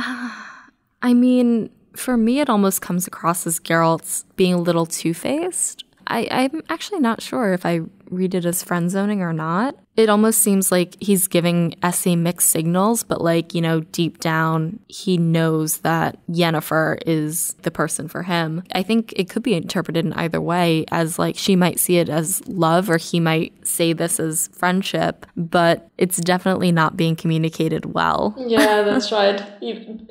I mean, for me, it almost comes across as Geralt's being a little two-faced. I'm actually not sure if I read it as friend-zoning or not. It almost seems like he's giving Essie mixed signals, but deep down, he knows that Yennefer is the person for him. I think it could be interpreted in either way, as she might see it as love, or he might say this as friendship, but it's definitely not being communicated well. Yeah, that's right.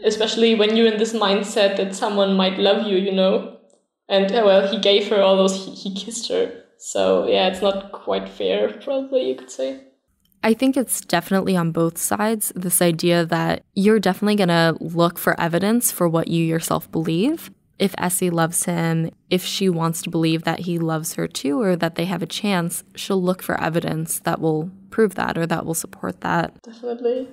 Especially when you're in this mindset that someone might love you, And, he gave her all those, he kissed her. So, yeah, it's not quite fair, probably, you could say. I think it's definitely on both sides, this idea that you're definitely going to look for evidence for what you yourself believe. If Essie loves him, if she wants to believe that he loves her too, or that they have a chance, she'll look for evidence that will prove that or that will support that. Definitely.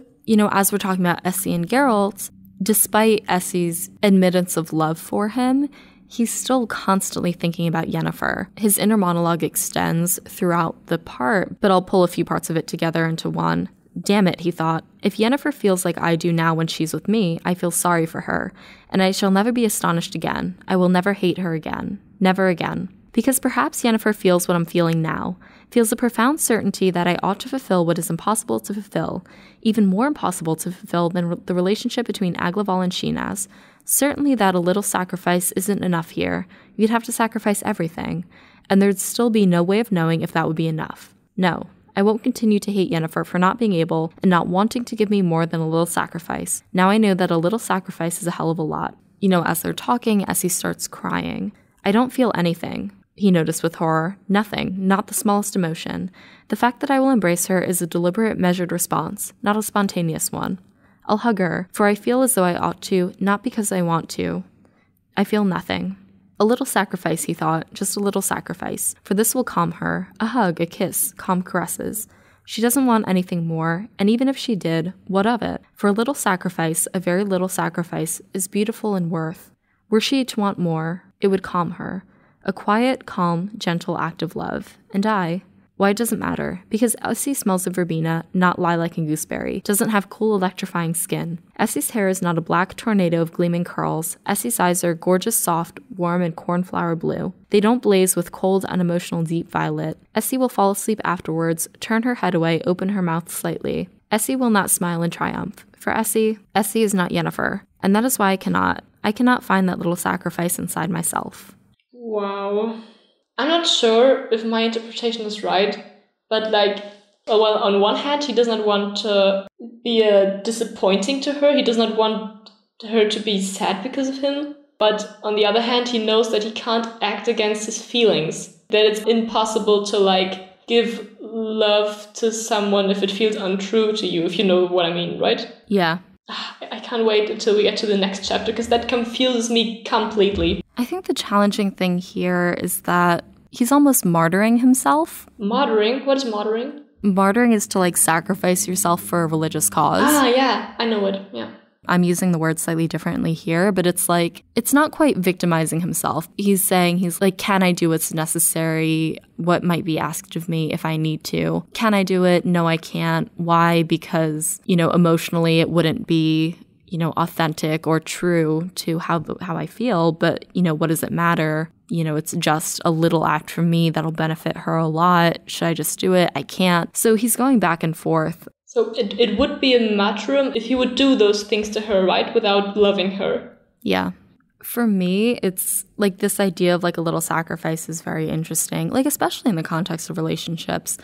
As we're talking about Essie and Geralt, despite Essie's admittance of love for him, he's still constantly thinking about Yennefer. His inner monologue extends throughout the part, but I'll pull a few parts of it together into one. Damn it, he thought. If Yennefer feels like I do now when she's with me, I feel sorry for her, and I shall never be astonished again. I will never hate her again. Never again. Because perhaps Yennefer feels what I'm feeling now, feels a profound certainty that I ought to fulfill what is impossible to fulfill, even more impossible to fulfill than the relationship between Aglaval and Shinaz. Certainly that a little sacrifice isn't enough here. You'd have to sacrifice everything, and there'd still be no way of knowing if that would be enough. No, I won't continue to hate Yennefer for not being able and not wanting to give me more than a little sacrifice. Now I know that a little sacrifice is a hell of a lot. As they're talking, Essie starts crying. I don't feel anything, he noticed with horror. Nothing, not the smallest emotion. The fact that I will embrace her is a deliberate, measured response, not a spontaneous one. I'll hug her, for I feel as though I ought to, not because I want to. I feel nothing. A little sacrifice, he thought, just a little sacrifice, for this will calm her. A hug, a kiss, calm caresses. She doesn't want anything more, and even if she did, what of it? For a little sacrifice, a very little sacrifice, is beautiful and worth. Were she to want more, it would calm her. A quiet, calm, gentle act of love. And I... Why, it doesn't matter, because Essie smells of verbena, not lilac and gooseberry, doesn't have cool electrifying skin. Essie's hair is not a black tornado of gleaming curls. Essie's eyes are gorgeous, soft, warm, and cornflower blue. They don't blaze with cold, unemotional deep violet. Essie will fall asleep afterwards, turn her head away, open her mouth slightly. Essie will not smile in triumph. For Essie is not Yennefer, and that is why I cannot find that little sacrifice inside myself. Wow. I'm not sure if my interpretation is right, but well, on one hand, he does not want to be disappointing to her. He does not want her to be sad because of him. But on the other hand, he knows that he can't act against his feelings, that it's impossible to like give love to someone if it feels untrue to you, if you know what I mean, right? Yeah. I can't wait until we get to the next chapter because that confuses me completely. I think the challenging thing here is that he's almost martyring himself. Martyring? What is martyring? Martyring is to like sacrifice yourself for a religious cause. Ah, yeah, I know it, yeah. I'm using the word slightly differently here, but it's like, it's not quite victimizing himself. He's saying, he's like, can I do what's necessary? What might be asked of me if I need to? Can I do it? No, I can't. Why? Because, emotionally it wouldn't be, authentic or true to how I feel. But, what does it matter? It's just a little act from me that'll benefit her a lot. Should I just do it? I can't. So he's going back and forth. So it would be a martyrdom if he would do those things to her, right? Without loving her. Yeah. For me, it's like this idea of like a little sacrifice is very interesting, like especially in the context of relationships.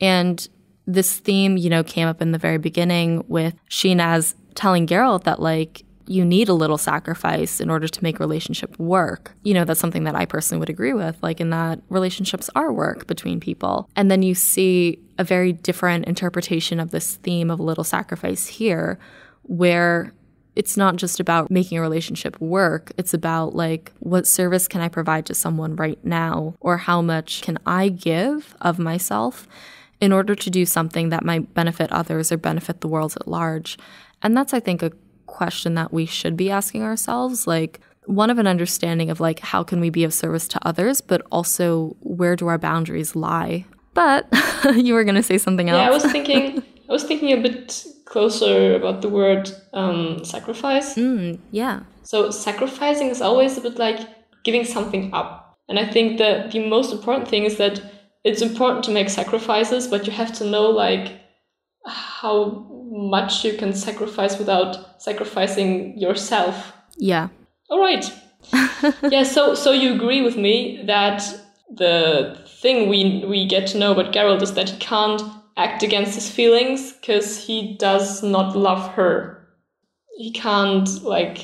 And this theme, came up in the very beginning with Shinaz telling Geralt that like, you need a little sacrifice in order to make a relationship work. That's something that I personally would agree with, like in that relationships are work between people. And then you see a very different interpretation of this theme of a little sacrifice here, where it's not just about making a relationship work. It's about like, what service can I provide to someone right now? Or how much can I give of myself in order to do something that might benefit others or benefit the world at large? And that's, I think, a question that we should be asking ourselves, like one of an understanding of like how can we be of service to others, but also where do our boundaries lie? But you were going to say something else. Yeah, I was thinking a bit closer about the word sacrifice. Yeah. So sacrificing is always a bit like giving something up. And I think that the most important thing is that it's important to make sacrifices, but you have to know like how much you can sacrifice without sacrificing yourself. Yeah. All right. Yeah, so you agree with me that the thing we get to know about Geralt is that he can't act against his feelings because he does not love her. He can't like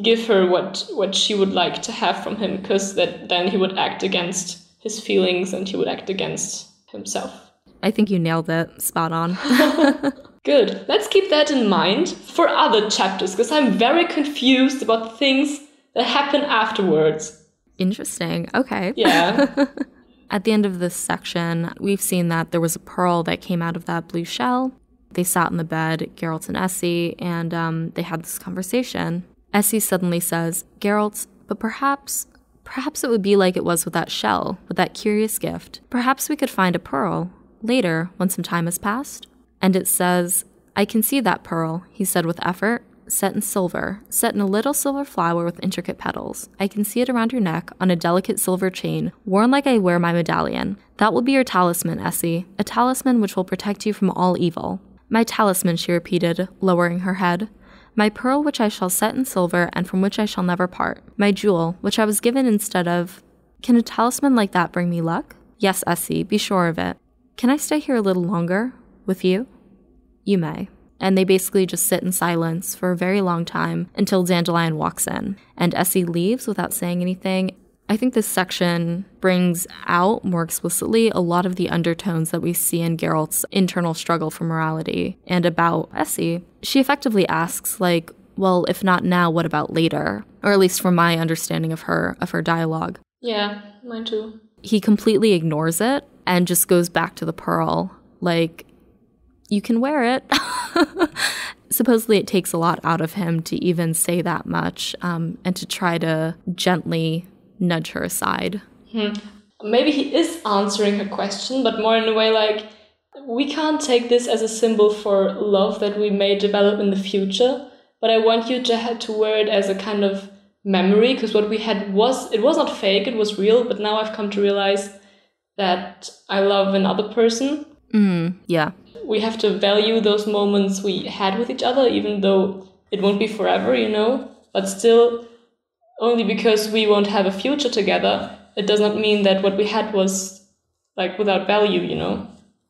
give her what she would like to have from him, because then he would act against his feelings and he would act against himself. I think you nailed it. Spot on. Good. Let's keep that in mind for other chapters, because I'm very confused about things that happen afterwards. Interesting. Okay. Yeah. At the end of this section, we've seen that there was a pearl that came out of that blue shell. They sat in the bed, Geralt and Essie, and they had this conversation. Essie suddenly says, Geralt, but perhaps it would be like it was with that shell, with that curious gift. Perhaps we could find a pearl later, when some time has passed. And it says, I can see that pearl, he said with effort, set in silver, set in a little silver flower with intricate petals. I can see it around your neck on a delicate silver chain, worn like I wear my medallion. That will be your talisman, Essie, a talisman which will protect you from all evil. My talisman, she repeated, lowering her head. My pearl which I shall set in silver and from which I shall never part. My jewel, which I was given instead of... Can a talisman like that bring me luck? Yes, Essie, be sure of it. Can I stay here a little longer? With you? You may. And they basically just sit in silence for a very long time until Dandelion walks in. And Essie leaves without saying anything. I think this section brings out more explicitly a lot of the undertones that we see in Geralt's internal struggle for morality. And about Essie, she effectively asks, like, well, if not now, what about later? Or at least from my understanding of her dialogue. Yeah, mine too. He completely ignores it and just goes back to the pearl. Like, you can wear it. Supposedly it takes a lot out of him to even say that much, and to try to gently nudge her aside. Maybe he is answering her question, but more in a way like, we can't take this as a symbol for love that we may develop in the future, but I want you to have to wear it as a kind of memory, because what we had it was not fake, it was real, but now I've come to realize that I love another person. Yeah. We have to value those moments we had with each other, even though it won't be forever, but still, only because we won't have a future together, it does not mean that what we had was like without value,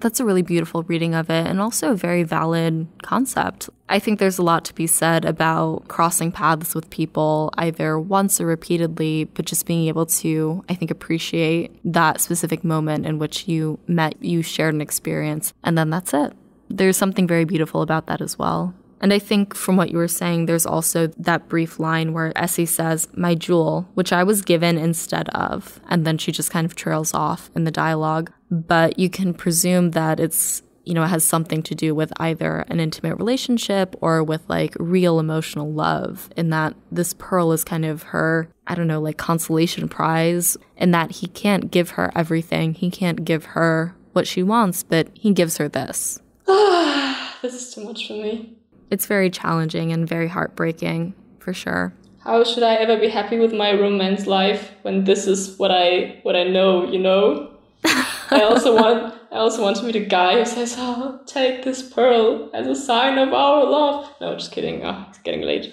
That's a really beautiful reading of it, and also a very valid concept. I think there's a lot to be said about crossing paths with people either once or repeatedly, but just being able to, I think, appreciate that specific moment in which you met, you shared an experience, and then that's it. There's something very beautiful about that as well. And I think from what you were saying, there's also that brief line where Essie says, "My jewel, which I was given instead of," and then she just kind of trails off in the dialogue. But you can presume that it's, it has something to do with either an intimate relationship or with like real emotional love, in that this pearl is kind of her, like consolation prize, in that he can't give her everything. He can't give her what she wants, but he gives her this. This is too much for me. It's very challenging and very heartbreaking, for sure. How should I ever be happy with my romance life when this is what I know? I also want to meet a guy who says, "Oh, take this pearl as a sign of our love." No, just kidding. Oh, it's getting late.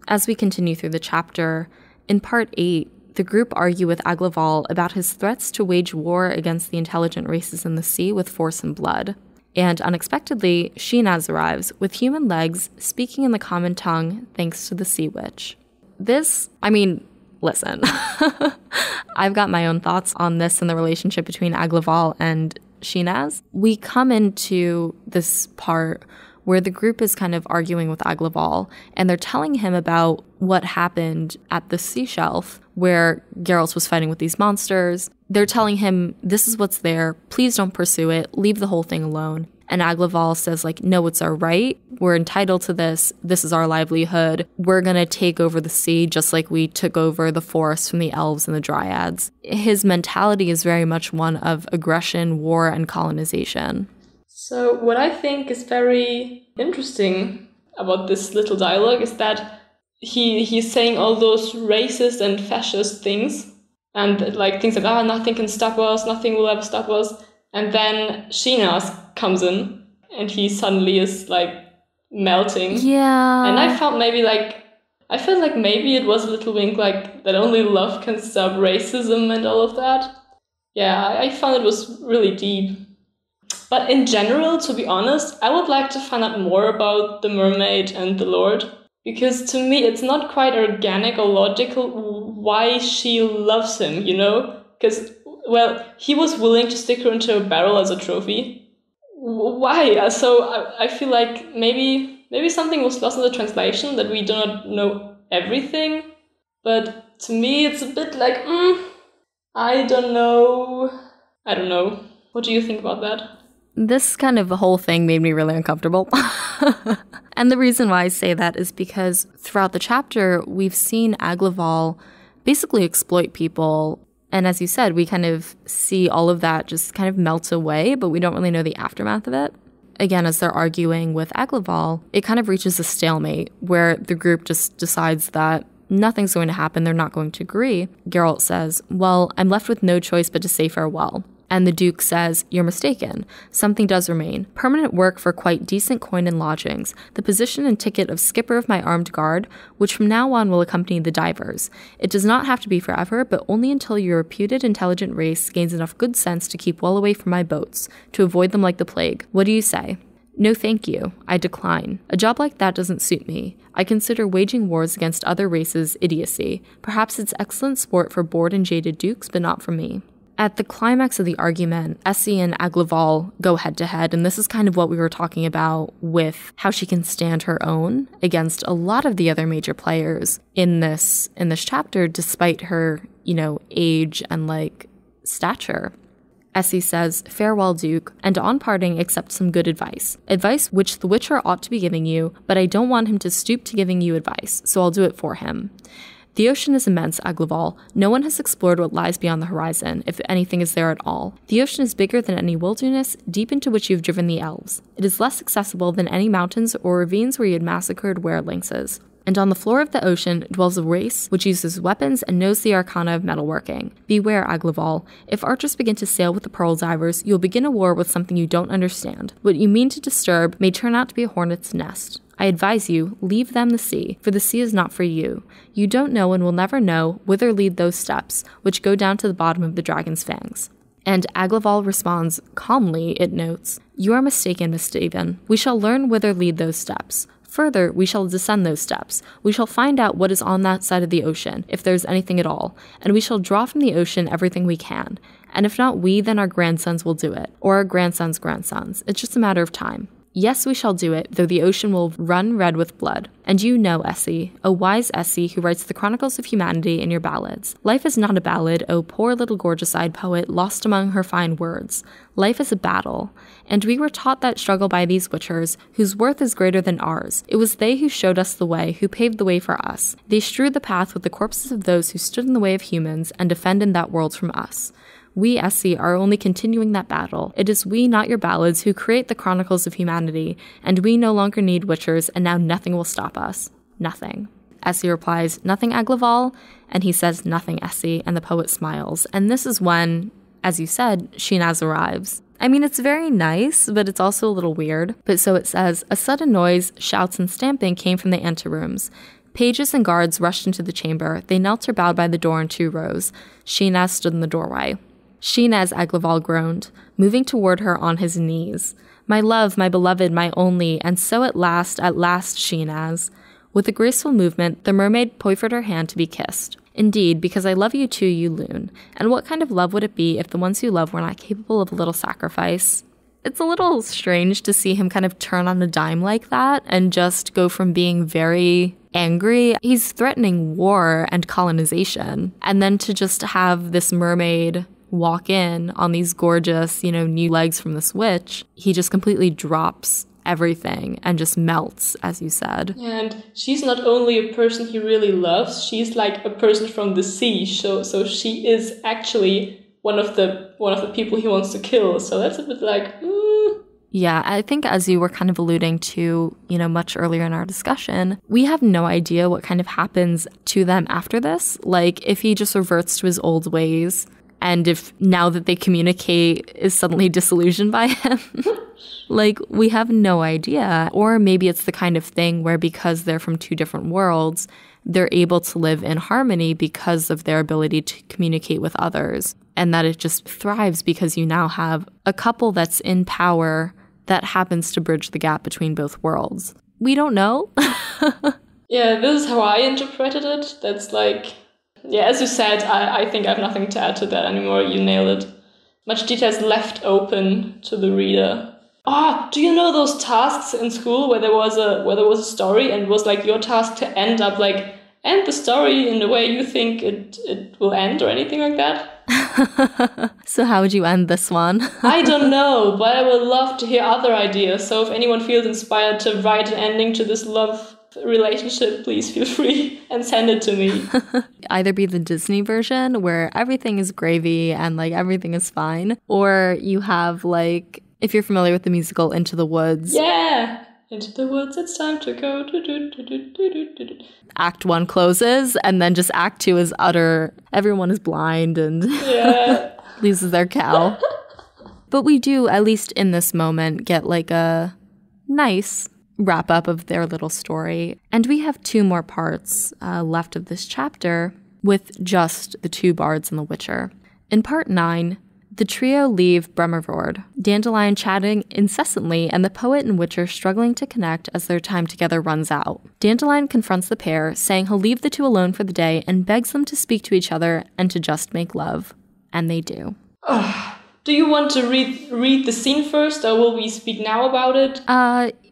As we continue through the chapter, in part 8, the group argue with Aglaval about his threats to wage war against the intelligent races in the sea with force and blood. And unexpectedly, Shinaz arrives, with human legs, speaking in the common tongue, thanks to the sea witch. Listen. I've got my own thoughts on this and the relationship between Aglaval and Shinaz. We come into this part where the group is kind of arguing with Aglaval, and they're telling him about what happened at the sea shelf where Geralt was fighting with these monsters. They're telling him, this is what's there, please don't pursue it, leave the whole thing alone. And Aglaval says, no, it's our right, we're entitled to this is our livelihood, we're gonna take over the sea just like we took over the forest from the elves and the dryads. His mentality is very much one of aggression, war, and colonization. So what I think is very interesting about this little dialogue is that he's saying all those racist and fascist things, and things like, nothing can stop us, nothing will ever stop us. And then Shinaz comes in and he suddenly is melting. Yeah. And I felt maybe maybe it was a little wink that only love can stop racism and all of that. Yeah, I found it was really deep. But in general, to be honest, I would like to find out more about the mermaid and the Lord. Because to me, it's not quite organic or logical why she loves him, Because, he was willing to stick her into a barrel as a trophy. Why? So I feel like maybe something was lost in the translation, that we do not know everything. But to me, it's a bit I don't know. What do you think about that? This kind of whole thing made me really uncomfortable. And the reason why I say that is because throughout the chapter, we've seen Aglaval basically exploit people. And as you said, we kind of see all of that just kind of melt away, but we don't really know the aftermath of it. Again, as they're arguing with Aglaval, it kind of reaches a stalemate where the group just decides that nothing's going to happen, they're not going to agree. Geralt says, "Well, I'm left with no choice but to say farewell." And the Duke says, "You're mistaken. Something does remain. Permanent work for quite decent coin and lodgings. The position and ticket of skipper of my armed guard, which from now on will accompany the divers. It does not have to be forever, but only until your reputed intelligent race gains enough good sense to keep well away from my boats, to avoid them like the plague. What do you say?" "No, thank you. I decline. A job like that doesn't suit me. I consider waging wars against other races idiocy. Perhaps it's excellent sport for bored and jaded dukes, but not for me." At the climax of the argument, Essie and Aglaval go head-to-head, and this is kind of what we were talking about with how she can stand her own against a lot of the other major players in this chapter, despite her, age and, stature. Essie says, "Farewell, Duke, and on parting accept some good advice. Advice which the Witcher ought to be giving you, but I don't want him to stoop to giving you advice, so I'll do it for him. The ocean is immense, Aglaval. No one has explored what lies beyond the horizon, if anything is there at all. The ocean is bigger than any wilderness, deep into which you have driven the elves. It is less accessible than any mountains or ravines where you had massacred werelingses. And on the floor of the ocean dwells a race which uses weapons and knows the arcana of metalworking. Beware, Aglaval. If archers begin to sail with the pearl divers, you'll begin a war with something you don't understand. What you mean to disturb may turn out to be a hornet's nest. I advise you, leave them the sea, for the sea is not for you. You don't know and will never know whither lead those steps, which go down to the bottom of the dragon's fangs. And Aglaval responds calmly, it notes, "You are mistaken, Miss Stephen. We shall learn whither lead those steps. Further, we shall descend those steps. We shall find out what is on that side of the ocean, if there's anything at all, and we shall draw from the ocean everything we can. And if not we, then our grandsons will do it, or our grandsons' grandsons. It's just a matter of time. Yes, we shall do it, though the ocean will run red with blood. And you know, Essie, a wise Essie who writes the chronicles of humanity in your ballads. Life is not a ballad, oh poor little gorgeous-eyed poet lost among her fine words. Life is a battle. And we were taught that struggle by these witchers, whose worth is greater than ours. It was they who showed us the way, who paved the way for us. They strewed the path with the corpses of those who stood in the way of humans and defended that world from us. We, Essie, are only continuing that battle. It is we, not your ballads, who create the chronicles of humanity, and we no longer need witchers, and now nothing will stop us. Nothing." Essie replies, "Nothing, Aglaval?" And he says, "Nothing, Essie," and the poet smiles. And this is when, as you said, Shinaz arrives. I mean, it's very nice, but it's also a little weird. But so it says, "A sudden noise, shouts, and stamping came from the anterooms. Pages and guards rushed into the chamber. They knelt or bowed by the door in 2 rows. Shinaz stood in the doorway." Shinaz, Aglaval groaned, moving toward her on his knees. "My love, my beloved, my only, and so at last, Shinaz." With a graceful movement, the mermaid proffered her hand to be kissed. "Indeed, because I love you too, you loon. And what kind of love would it be if the ones you love were not capable of a little sacrifice?" It's a little strange to see him kind of turn on a dime like that and just go from being very angry. He's threatening war and colonization. And then to just have this mermaid walk in on these gorgeous, new legs from this witch, he just completely drops everything and just melts, as you said. And she's not only a person he really loves, she's like a person from the sea. So she is actually one of the people he wants to kill. So that's a bit like, Yeah, I think as you were kind of alluding to, much earlier in our discussion, we have no idea what kind of happens to them after this. Like, if he just reverts to his old ways, and if now that they communicate is suddenly disillusioned by him. Like, we have no idea. Or maybe it's the kind of thing where because they're from 2 different worlds, they're able to live in harmony because of their ability to communicate with others. And that it just thrives because you now have a couple that's in power that happens to bridge the gap between both worlds. We don't know. Yeah, this is how I interpreted it. That's like... Yeah, as you said, I think I have nothing to add to that anymore. You nailed it. Much details left open to the reader. Do you know those tasks in school where there was a story and it was like your task to end the story in the way you think it will end or anything like that? So how would you end this one? I don't know, but I would love to hear other ideas. So if anyone feels inspired to write an ending to this love relationship, please feel free and send it to me. Either be the Disney version where everything is gravy and like everything is fine, or you have like, if you're familiar with the musical Into the Woods. Yeah, into the woods, it's time to go. Act 1 closes and then just Act 2 is utter, everyone is blind and loses their cow. But we do, at least in this moment, get like a nice wrap up of their little story. And we have 2 more parts left of this chapter with just the 2 bards and the Witcher. In part 9, the trio leave Bremervord, Dandelion chatting incessantly and the poet and Witcher struggling to connect as their time together runs out. Dandelion confronts the pair, saying he'll leave the 2 alone for the day and begs them to speak to each other and to just make love. And they do. Do you want to read the scene first, or will we speak now about it?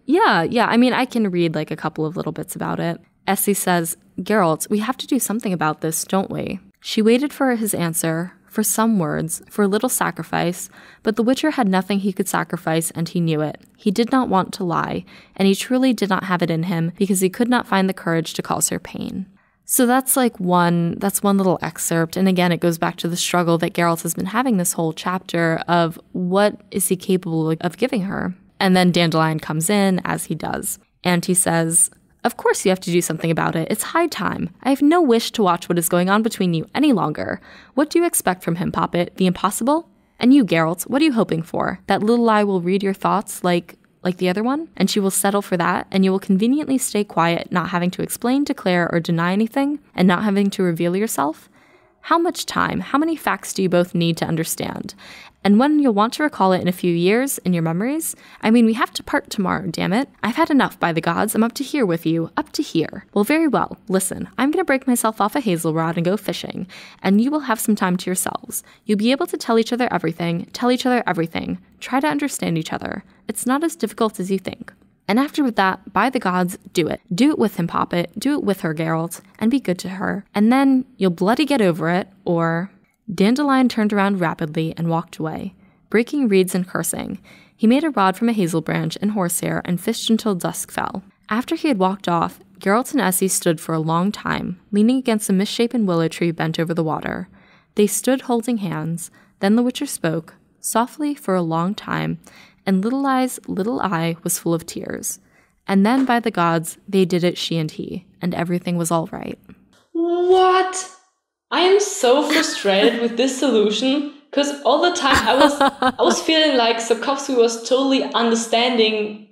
Yeah. I mean, I can read like a couple of little bits about it. Essie says, "Geralt, we have to do something about this, don't we?" She waited for his answer, for some words, for a little sacrifice, but the Witcher had nothing he could sacrifice, and he knew it. He did not want to lie, and he truly did not have it in him because he could not find the courage to cause her pain. So that's one little excerpt, and again, it goes back to the struggle that Geralt has been having this whole chapter of what is he capable of giving her. And then Dandelion comes in, as he does, and he says, "Of course you have to do something about it. It's high time. I have no wish to watch what is going on between you any longer. What do you expect from him, Poppet? The impossible? And you, Geralt, what are you hoping for? That little eye will read your thoughts like the other one? And she will settle for that, and you will conveniently stay quiet, not having to explain, declare, or deny anything, and not having to reveal yourself? How much time? How many facts do you both need to understand? And when you'll want to recall it in a few years in your memories? I mean, we have to part tomorrow, damn it. I've had enough, by the gods. I'm up to here with you. Up to here. Well, very well. Listen, I'm going to break myself off a hazel rod and go fishing. And you will have some time to yourselves. You'll be able to tell each other everything. Tell each other everything. Try to understand each other. It's not as difficult as you think. And after that, by the gods, do it. Do it with him, Poppet. Do it with her, Geralt. And be good to her. And then you'll bloody get over it, or... Dandelion turned around rapidly and walked away, breaking reeds and cursing. He made a rod from a hazel branch and horsehair and fished until dusk fell. After he had walked off, Geralt and Essie stood for a long time, leaning against a misshapen willow tree bent over the water. They stood holding hands. Then the Witcher spoke, softly for a long time, and Little Eye's little eye was full of tears. And then, by the gods, they did it, she and he, and everything was all right. What? I am so frustrated with this solution, because all the time I was feeling like Sapkowski was totally understanding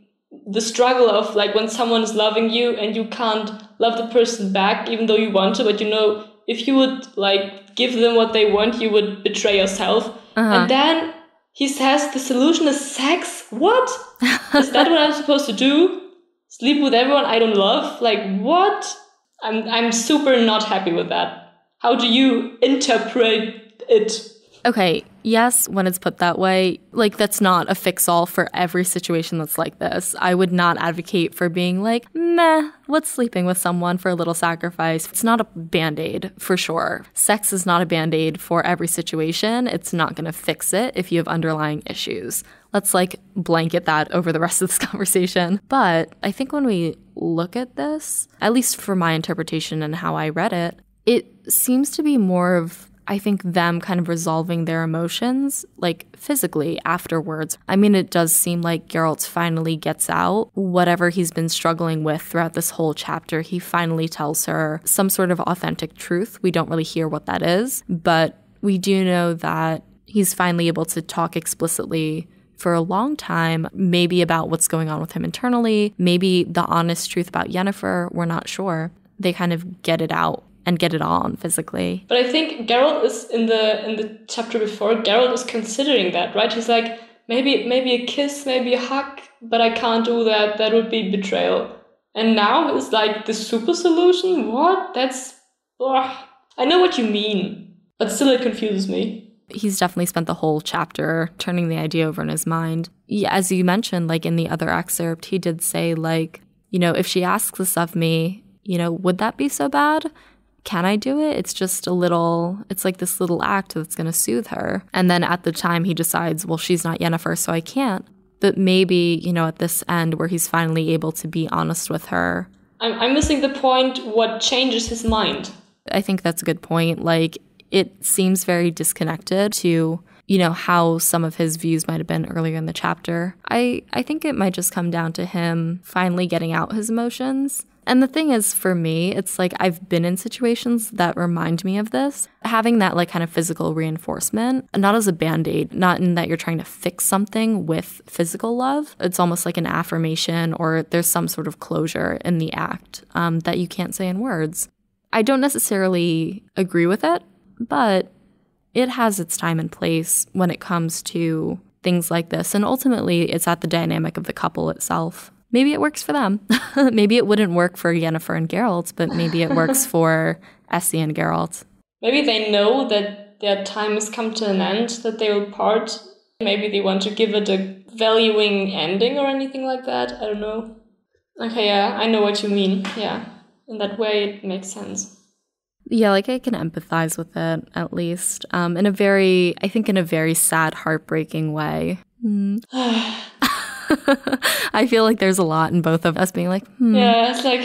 the struggle of like when someone is loving you and you can't love the person back even though you want to, but you know, if you would like give them what they want, you would betray yourself. And then he says the solution is sex. What? Is that what I'm supposed to do? Sleep with everyone I don't love? Like what? I'm super not happy with that. How do you interpret it? Okay, yes, when it's put that way, like that's not a fix-all for every situation that's like this. I would not advocate for being like, meh, what's sleeping with someone for a little sacrifice? It's not a Band-Aid, for sure. Sex is not a Band-Aid for every situation. It's not going to fix it if you have underlying issues. Let's like blanket that over the rest of this conversation. But I think when we look at this, at least for my interpretation and how I read it, it seems to be more of, I think, them kind of resolving their emotions, like physically afterwards. I mean, it does seem like Geralt finally gets out whatever he's been struggling with throughout this whole chapter. He finally tells her some sort of authentic truth. We don't really hear what that is, but we do know that he's finally able to talk explicitly for a long time, maybe about what's going on with him internally, maybe the honest truth about Yennefer. We're not sure. They kind of get it out and get it on physically. But I think Geralt is in the chapter before, Geralt is considering that, right? He's like, maybe a kiss, maybe a hug, but I can't do that. That would be betrayal. And now it's like the super solution? What? That's... I know what you mean, but still it confuses me. He's definitely spent the whole chapter turning the idea over in his mind. Yeah, as you mentioned, like in the other excerpt, he did say like, you know, if she asks this of me, you know, would that be so bad? Can I do it? It's just it's like this little act that's going to soothe her. And then at the time he decides, well, she's not Yennefer, so I can't. But maybe, you know, at this end where he's finally able to be honest with her. I'm missing the point, what changes his mind. I think that's a good point. Like, it seems very disconnected to, you know, how some of his views might have been earlier in the chapter. I think it might just come down to him finally getting out his emotions. And the thing is, for me, it's like I've been in situations that remind me of this. Having that like kind of physical reinforcement, not as a Band-Aid, not in that you're trying to fix something with physical love. It's almost like an affirmation, or there's some sort of closure in the act that you can't say in words. I don't necessarily agree with it, but it has its time and place when it comes to things like this. And ultimately, it's at the dynamic of the couple itself. Maybe it works for them. Maybe it wouldn't work for Yennefer and Geralt, but maybe it works for Essie and Geralt. Maybe they know that their time has come to an end, that they will part. Maybe they want to give it a valuing ending or anything like that. I don't know. Okay, yeah, I know what you mean. Yeah, in that way it makes sense. Yeah, like I can empathize with it, at least. In a very sad, heartbreaking way. I feel like there's a lot in both of us being like, Yeah, it's like...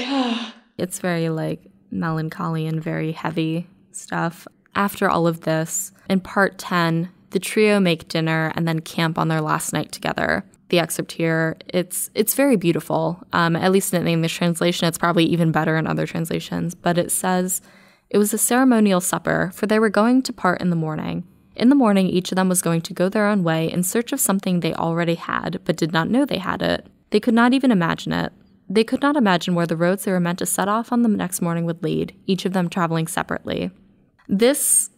It's very like melancholy and very heavy stuff. After all of this, in part 10, the trio make dinner and then camp on their last night together. The excerpt here, it's very beautiful. At least in the English translation, it's probably even better in other translations. But it says, it was a ceremonial supper, for they were going to part in the morning. In the morning, each of them was going to go their own way in search of something they already had, but did not know they had it. They could not even imagine it. They could not imagine where the roads they were meant to set off on the next morning would lead, each of them traveling separately. This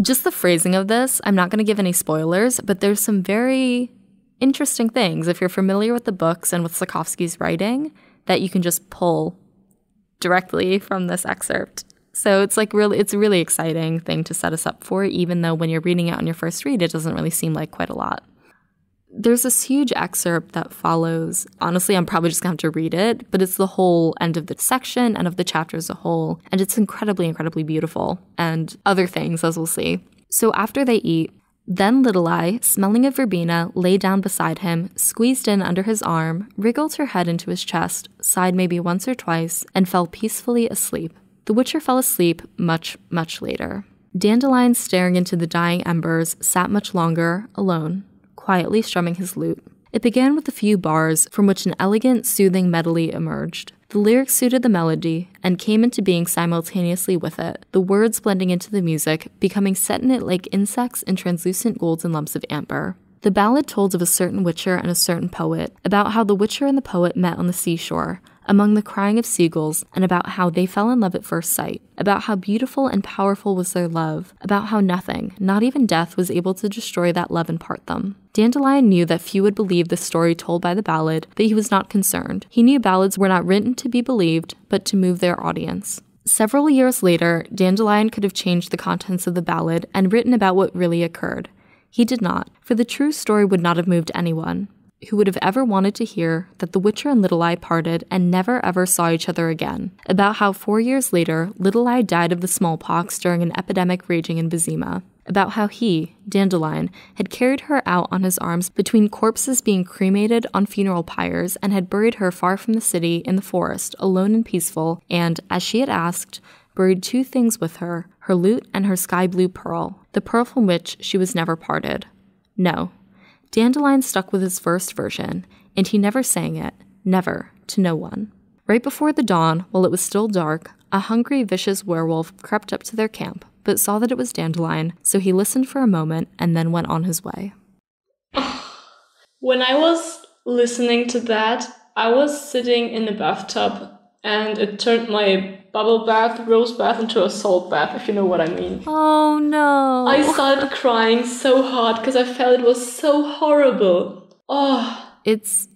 Just the phrasing of this, I'm not going to give any spoilers, but there's some very interesting things, if you're familiar with the books and with Sapkowski's writing, that you can just pull directly from this excerpt. So it's a really exciting thing to set us up for, even though when you're reading it on your first read, it doesn't really seem like quite a lot. There's this huge excerpt that follows. Honestly, I'm probably just going to have to read it, but it's the whole end of the section and of the chapter as a whole, and it's incredibly, incredibly beautiful, and other things, as we'll see. So after they eat, then Little Eye, smelling of verbena, lay down beside him, squeezed in under his arm, wriggled her head into his chest, sighed maybe once or twice, and fell peacefully asleep. The Witcher fell asleep much, much later. Dandelion, staring into the dying embers, sat much longer, alone, quietly strumming his lute. It began with a few bars from which an elegant, soothing medley emerged. The lyrics suited the melody and came into being simultaneously with it, the words blending into the music, becoming set in it like insects in translucent golden lumps of amber. The ballad told of a certain witcher and a certain poet, about how the witcher and the poet met on the seashore, among the crying of seagulls, and about how they fell in love at first sight, about how beautiful and powerful was their love, about how nothing, not even death, was able to destroy that love and part them. Dandelion knew that few would believe the story told by the ballad, but he was not concerned. He knew ballads were not written to be believed, but to move their audience. Several years later, Dandelion could have changed the contents of the ballad and written about what really occurred. He did not, for the true story would not have moved anyone who would have ever wanted to hear that the Witcher and Little Eye parted and never ever saw each other again, about how 4 years later, Little Eye died of the smallpox during an epidemic raging in Vizima, about how he, Dandelion, had carried her out on his arms between corpses being cremated on funeral pyres and had buried her far from the city in the forest, alone and peaceful, and, as she had asked, buried two things with her, her lute and her sky-blue pearl, the pearl from which she was never parted. No. Dandelion stuck with his first version, and he never sang it, never, to no one. Right before the dawn, while it was still dark, a hungry, vicious werewolf crept up to their camp, but saw that it was Dandelion, so he listened for a moment and then went on his way. When I was listening to that, I was sitting in the bathtub, and it turned my bubble bath, rose bath into a salt bath, if you know what I mean. Oh no. I started crying so hard because I felt it was so horrible. Oh. It's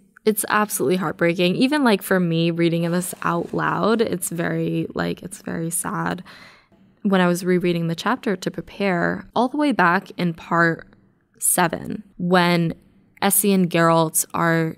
absolutely heartbreaking. Even like for me reading this out loud, it's very sad. When I was rereading the chapter to prepare, all the way back in part 7, when Essie and Geralt are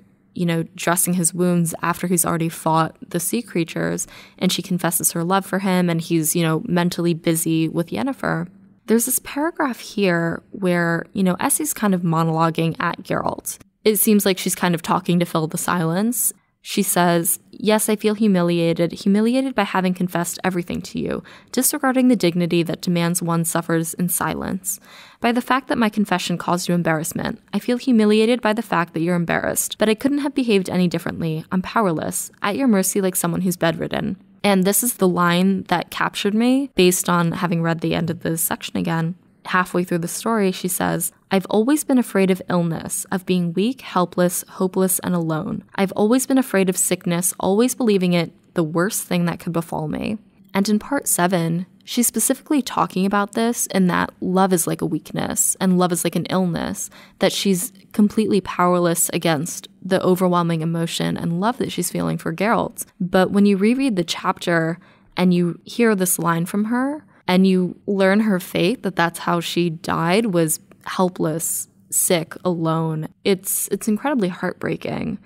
dressing his wounds after he's already fought the sea creatures, and she confesses her love for him, and he's, mentally busy with Yennefer. There's this paragraph here where, Essie's kind of monologuing at Geralt. It seems like she's kind of talking to fill the silence. She says, "Yes, I feel humiliated by having confessed everything to you, disregarding the dignity that demands one suffers in silence. By the fact that my confession caused you embarrassment. I feel humiliated by the fact that you're embarrassed, but I couldn't have behaved any differently. I'm powerless, at your mercy like someone who's bedridden." And this is the line that captured me based on having read the end of this section again. Halfway through the story, she says, "I've always been afraid of illness, of being weak, helpless, hopeless, and alone. I've always been afraid of sickness, always believing it the worst thing that could befall me." And in part 7, she's specifically talking about this in that love is like a weakness and love is like an illness, that she's completely powerless against the overwhelming emotion and love that she's feeling for Geralt. But when you reread the chapter and you hear this line from her, and you learn her fate, that's how she died, was helpless, sick, alone. It's incredibly heartbreaking.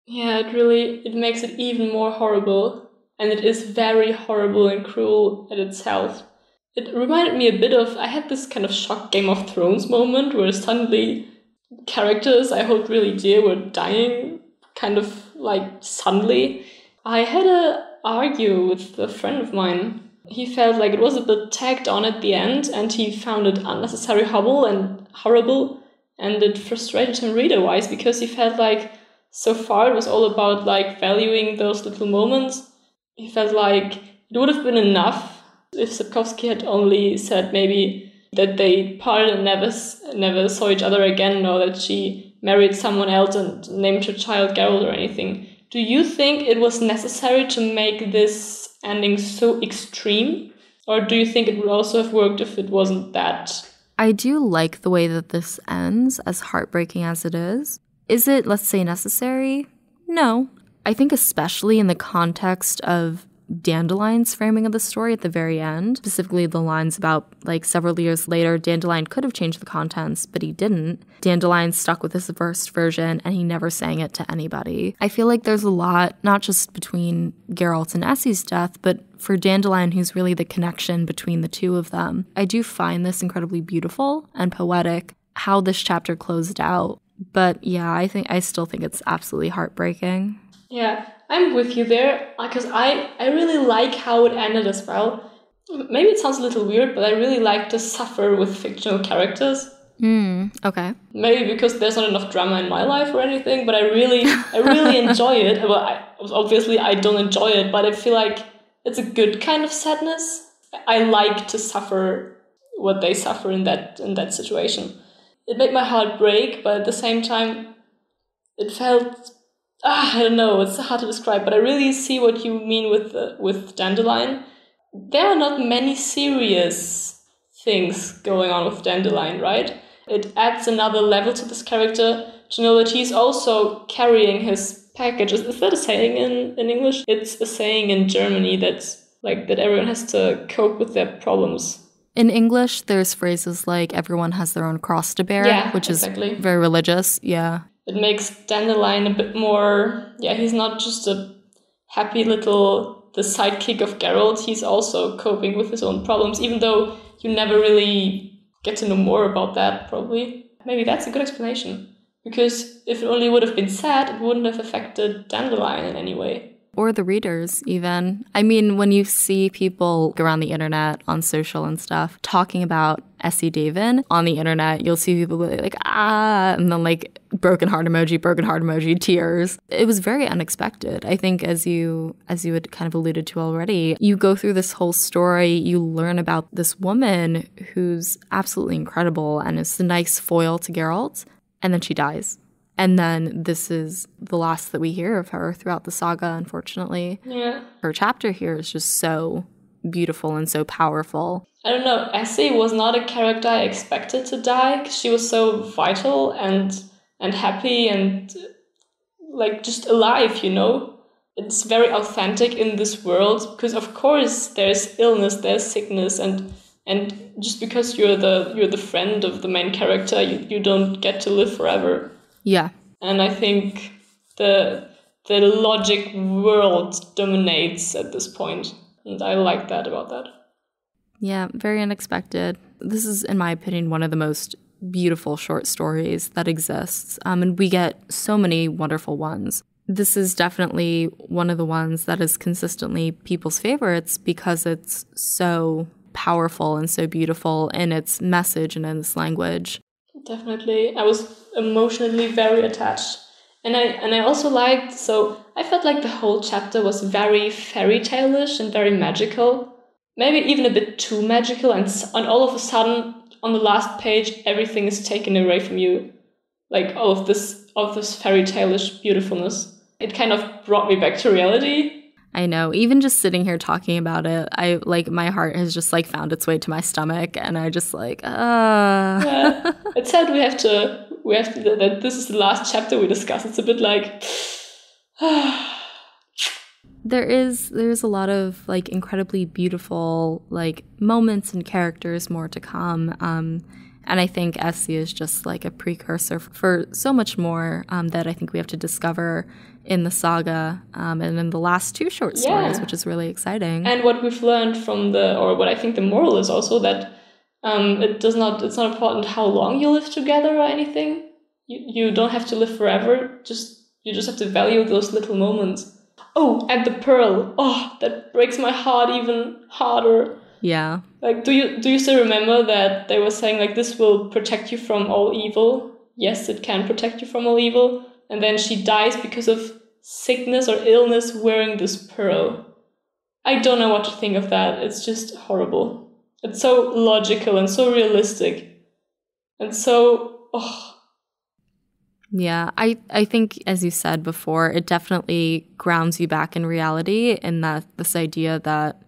Yeah, it makes it even more horrible. And it is very horrible and cruel at itself. It reminded me a bit of, I had this kind of shock Game of Thrones moment where suddenly characters I hold really dear were dying, kind of like suddenly. I had to argue with a friend of mine. He felt like it was a bit tacked on at the end, and he found it unnecessary horrible, and it frustrated him reader-wise because he felt like so far it was all about like valuing those little moments. He felt like it would have been enough if Sapkowski had only said maybe that they parted and never saw each other again, or that she married someone else and named her child Geralt or anything. Do you think it was necessary to make this ending so extreme? Or do you think it would also have worked if it wasn't that? I do like the way that this ends, as heartbreaking as it is. Is it, let's say, necessary? No. I think especially in the context of Dandelion's framing of the story at the very end, specifically the lines about, like, several years later, Dandelion could have changed the contents, but he didn't. Dandelion stuck with his first version, and he never sang it to anybody. I feel like there's a lot, not just between Geralt and Essie's death, but for Dandelion, who's really the connection between the two of them. I do find this incredibly beautiful and poetic, how this chapter closed out. But yeah, I still think it's absolutely heartbreaking. Yeah, I'm with you there, because I really like how it ended as well. Maybe it sounds a little weird, but I really like to suffer with fictional characters. Okay. Maybe because there's not enough drama in my life or anything, but I really enjoy it. Well, obviously I don't enjoy it, but I feel like it's a good kind of sadness. I like to suffer what they suffer in that situation. It made my heart break, but at the same time, it felt... I don't know, it's hard to describe, but I really see what you mean with Dandelion. There are not many serious things going on with Dandelion, right? It adds another level to this character to know that he's also carrying his package. Is that a saying in English? It's a saying in Germany that's like that everyone has to cope with their problems. In English, there's phrases like everyone has their own cross to bear, which exactly. is very religious. Yeah. It makes Dandelion a bit more... Yeah, he's not just a happy little... the sidekick of Geralt. He's also coping with his own problems, even though you never really get to know more about that, probably. Maybe that's a good explanation. Because if it only would have been sad, it wouldn't have affected Dandelion in any way. Or the readers, even. I mean, when you see people around the internet, on social and stuff, talking about Essie Davin on the internet, you'll see people like, and then like broken heart emoji, tears. It was very unexpected. I think as you had kind of alluded to already, you go through this whole story, you learn about this woman who's absolutely incredible and is a nice foil to Geralt, and then she dies. And then this is the last that we hear of her throughout the saga, unfortunately. Yeah. Her chapter here is just so beautiful and so powerful. I don't know, Essie was not a character I expected to die, because she was so vital and happy and like just alive, you know? It's very authentic in this world, because of course there's illness, there's sickness, and just because you're the friend of the main character, you don't get to live forever. Yeah. And I think the logic world dominates at this point. And I like that about that. Yeah, very unexpected. This is, in my opinion, one of the most beautiful short stories that exists. And we get so many wonderful ones. This is definitely one of the ones that is consistently people's favorites because it's so powerful and so beautiful in its message and in its language. Definitely. I was emotionally very attached. And I also liked, so I felt like the whole chapter was very fairy tale-ish and very magical. Maybe even a bit too magical, and all of a sudden, on the last page, everything is taken away from you. Like all of this fairy tale-ish beautifulness. It kind of brought me back to reality. I know. Even just sitting here talking about it, I like my heart has just like found its way to my stomach, and I just like Yeah. It's sad we have to that this is the last chapter we discuss. It's a bit like There's a lot of like incredibly beautiful like moments and characters more to come. And I think Essie is just like a precursor for so much more that I think we have to discover in the saga and in the last two short stories, which is really exciting. And what we've learned from what I think the moral is also that it's not important how long you live together or anything. You don't have to live forever. You just have to value those little moments. Oh, and the pearl. Oh, that breaks my heart even harder. Yeah. Like, do you still remember that they were saying, like, this will protect you from all evil? Yes, it can protect you from all evil. And then she dies because of sickness or illness wearing this pearl. I don't know what to think of that. It's just horrible. It's so logical and so realistic. And so, Yeah, I think, as you said before, it definitely grounds you back in reality in that this idea that,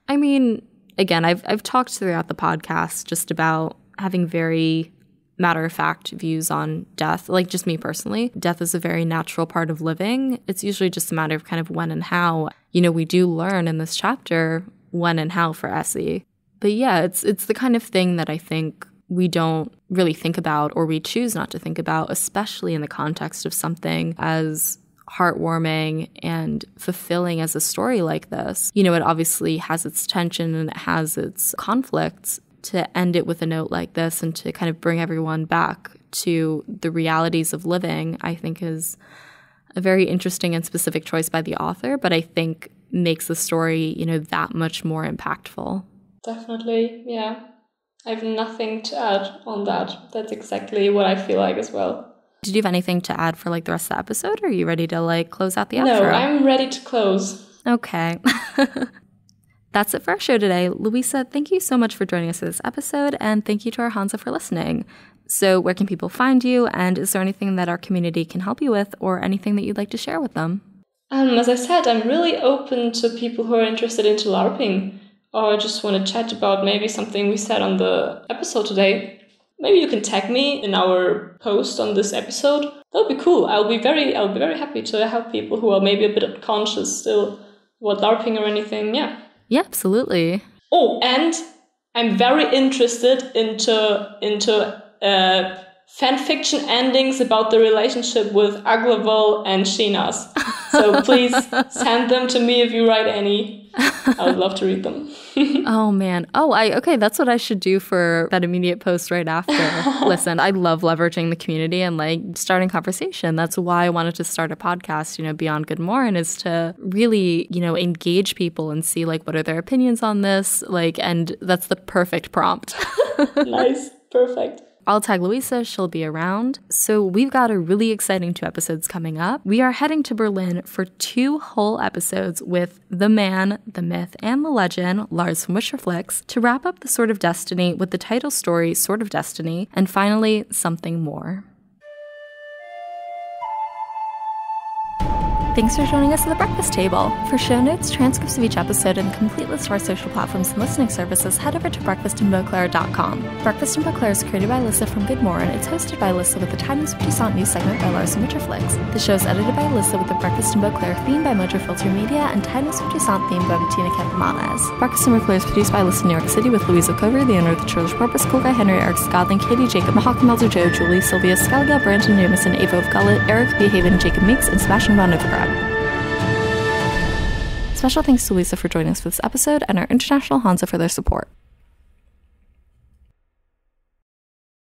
I mean, again, I've talked throughout the podcast just about having very matter-of-fact views on death. Like, just me personally, death is a very natural part of living. It's usually just a matter of kind of when and how. We do learn in this chapter when and how for Essie. But yeah, it's the kind of thing that I think we don't really think about, or we choose not to think about, especially in the context of something as heartwarming and fulfilling as a story like this. It obviously has its tension and it has its conflicts. To end it with a note like this and to kind of bring everyone back to the realities of living, I think is a very interesting and specific choice by the author, but I think makes the story, that much more impactful. Definitely, yeah. I have nothing to add on that. That's exactly what I feel like as well. Did you have anything to add for the rest of the episode, or are you ready to close out the outro? No, I'm ready to close. Okay. That's it for our show today. Luisa, thank you so much for joining us for this episode, and thank you to our Hanza for listening. So where can people find you, and is there anything that our community can help you with, or anything that you'd like to share with them? As I said, I'm really open to people who are interested into LARPing, or just want to chat about maybe something we said on the episode today. Maybe you can tag me in our post on this episode. That would be cool. I'll be very happy to help people who are maybe a bit unconscious still about LARPing or anything. Yeah, absolutely. Oh, and I'm very interested into fanfiction endings about the relationship with Aglaval and Sheena's. So please send them to me if you write any. I would love to read them. Oh, man. Okay, that's what I should do for that immediate post right after. Listen, I love leveraging the community and starting conversation. That's why I wanted to start a podcast, Beyond GoodMorhen, is to really, engage people and see what are their opinions on this. And that's the perfect prompt. Nice. Perfect. I'll tag Luisa, she'll be around. So we've got a really exciting 2 episodes coming up. We are heading to Berlin for 2 whole episodes with the man, the myth, and the legend, Lars from Witcher Flicks, to wrap up the Sword of Destiny with the title story, Sword of Destiny, and finally, something more. Thanks for joining us at the breakfast table. For show notes, transcripts of each episode, and the complete list of our social platforms and listening services, head over to breakfastandbeauclair.com. Breakfast and Beauclair is created by Alyssa from GoodMorhen. It's hosted by Alyssa with the Timeless 50 Cent news segment by Lars and Witcher Flicks. The show is edited by Alyssa with the Breakfast and Beauclair theme by Mojo Filter Media and Timeless 50 Cent theme by Bettina Kempmanes. Breakfast and Beauclair is produced by Alyssa in New York City with Luisa Cover, the owner of the Churlish Purpose, Cool Guy Henry, Eric Scodling, Katie Jacob, Mahawk Melzer Joe, Julie, Sylvia, Scalgal, Brandon Jamison, Ava of Gullet, Eric Behaven, Jacob Meeks, and Sebastian von Overgrad. Special thanks to Luisa for joining us for this episode and our international Hanza for their support.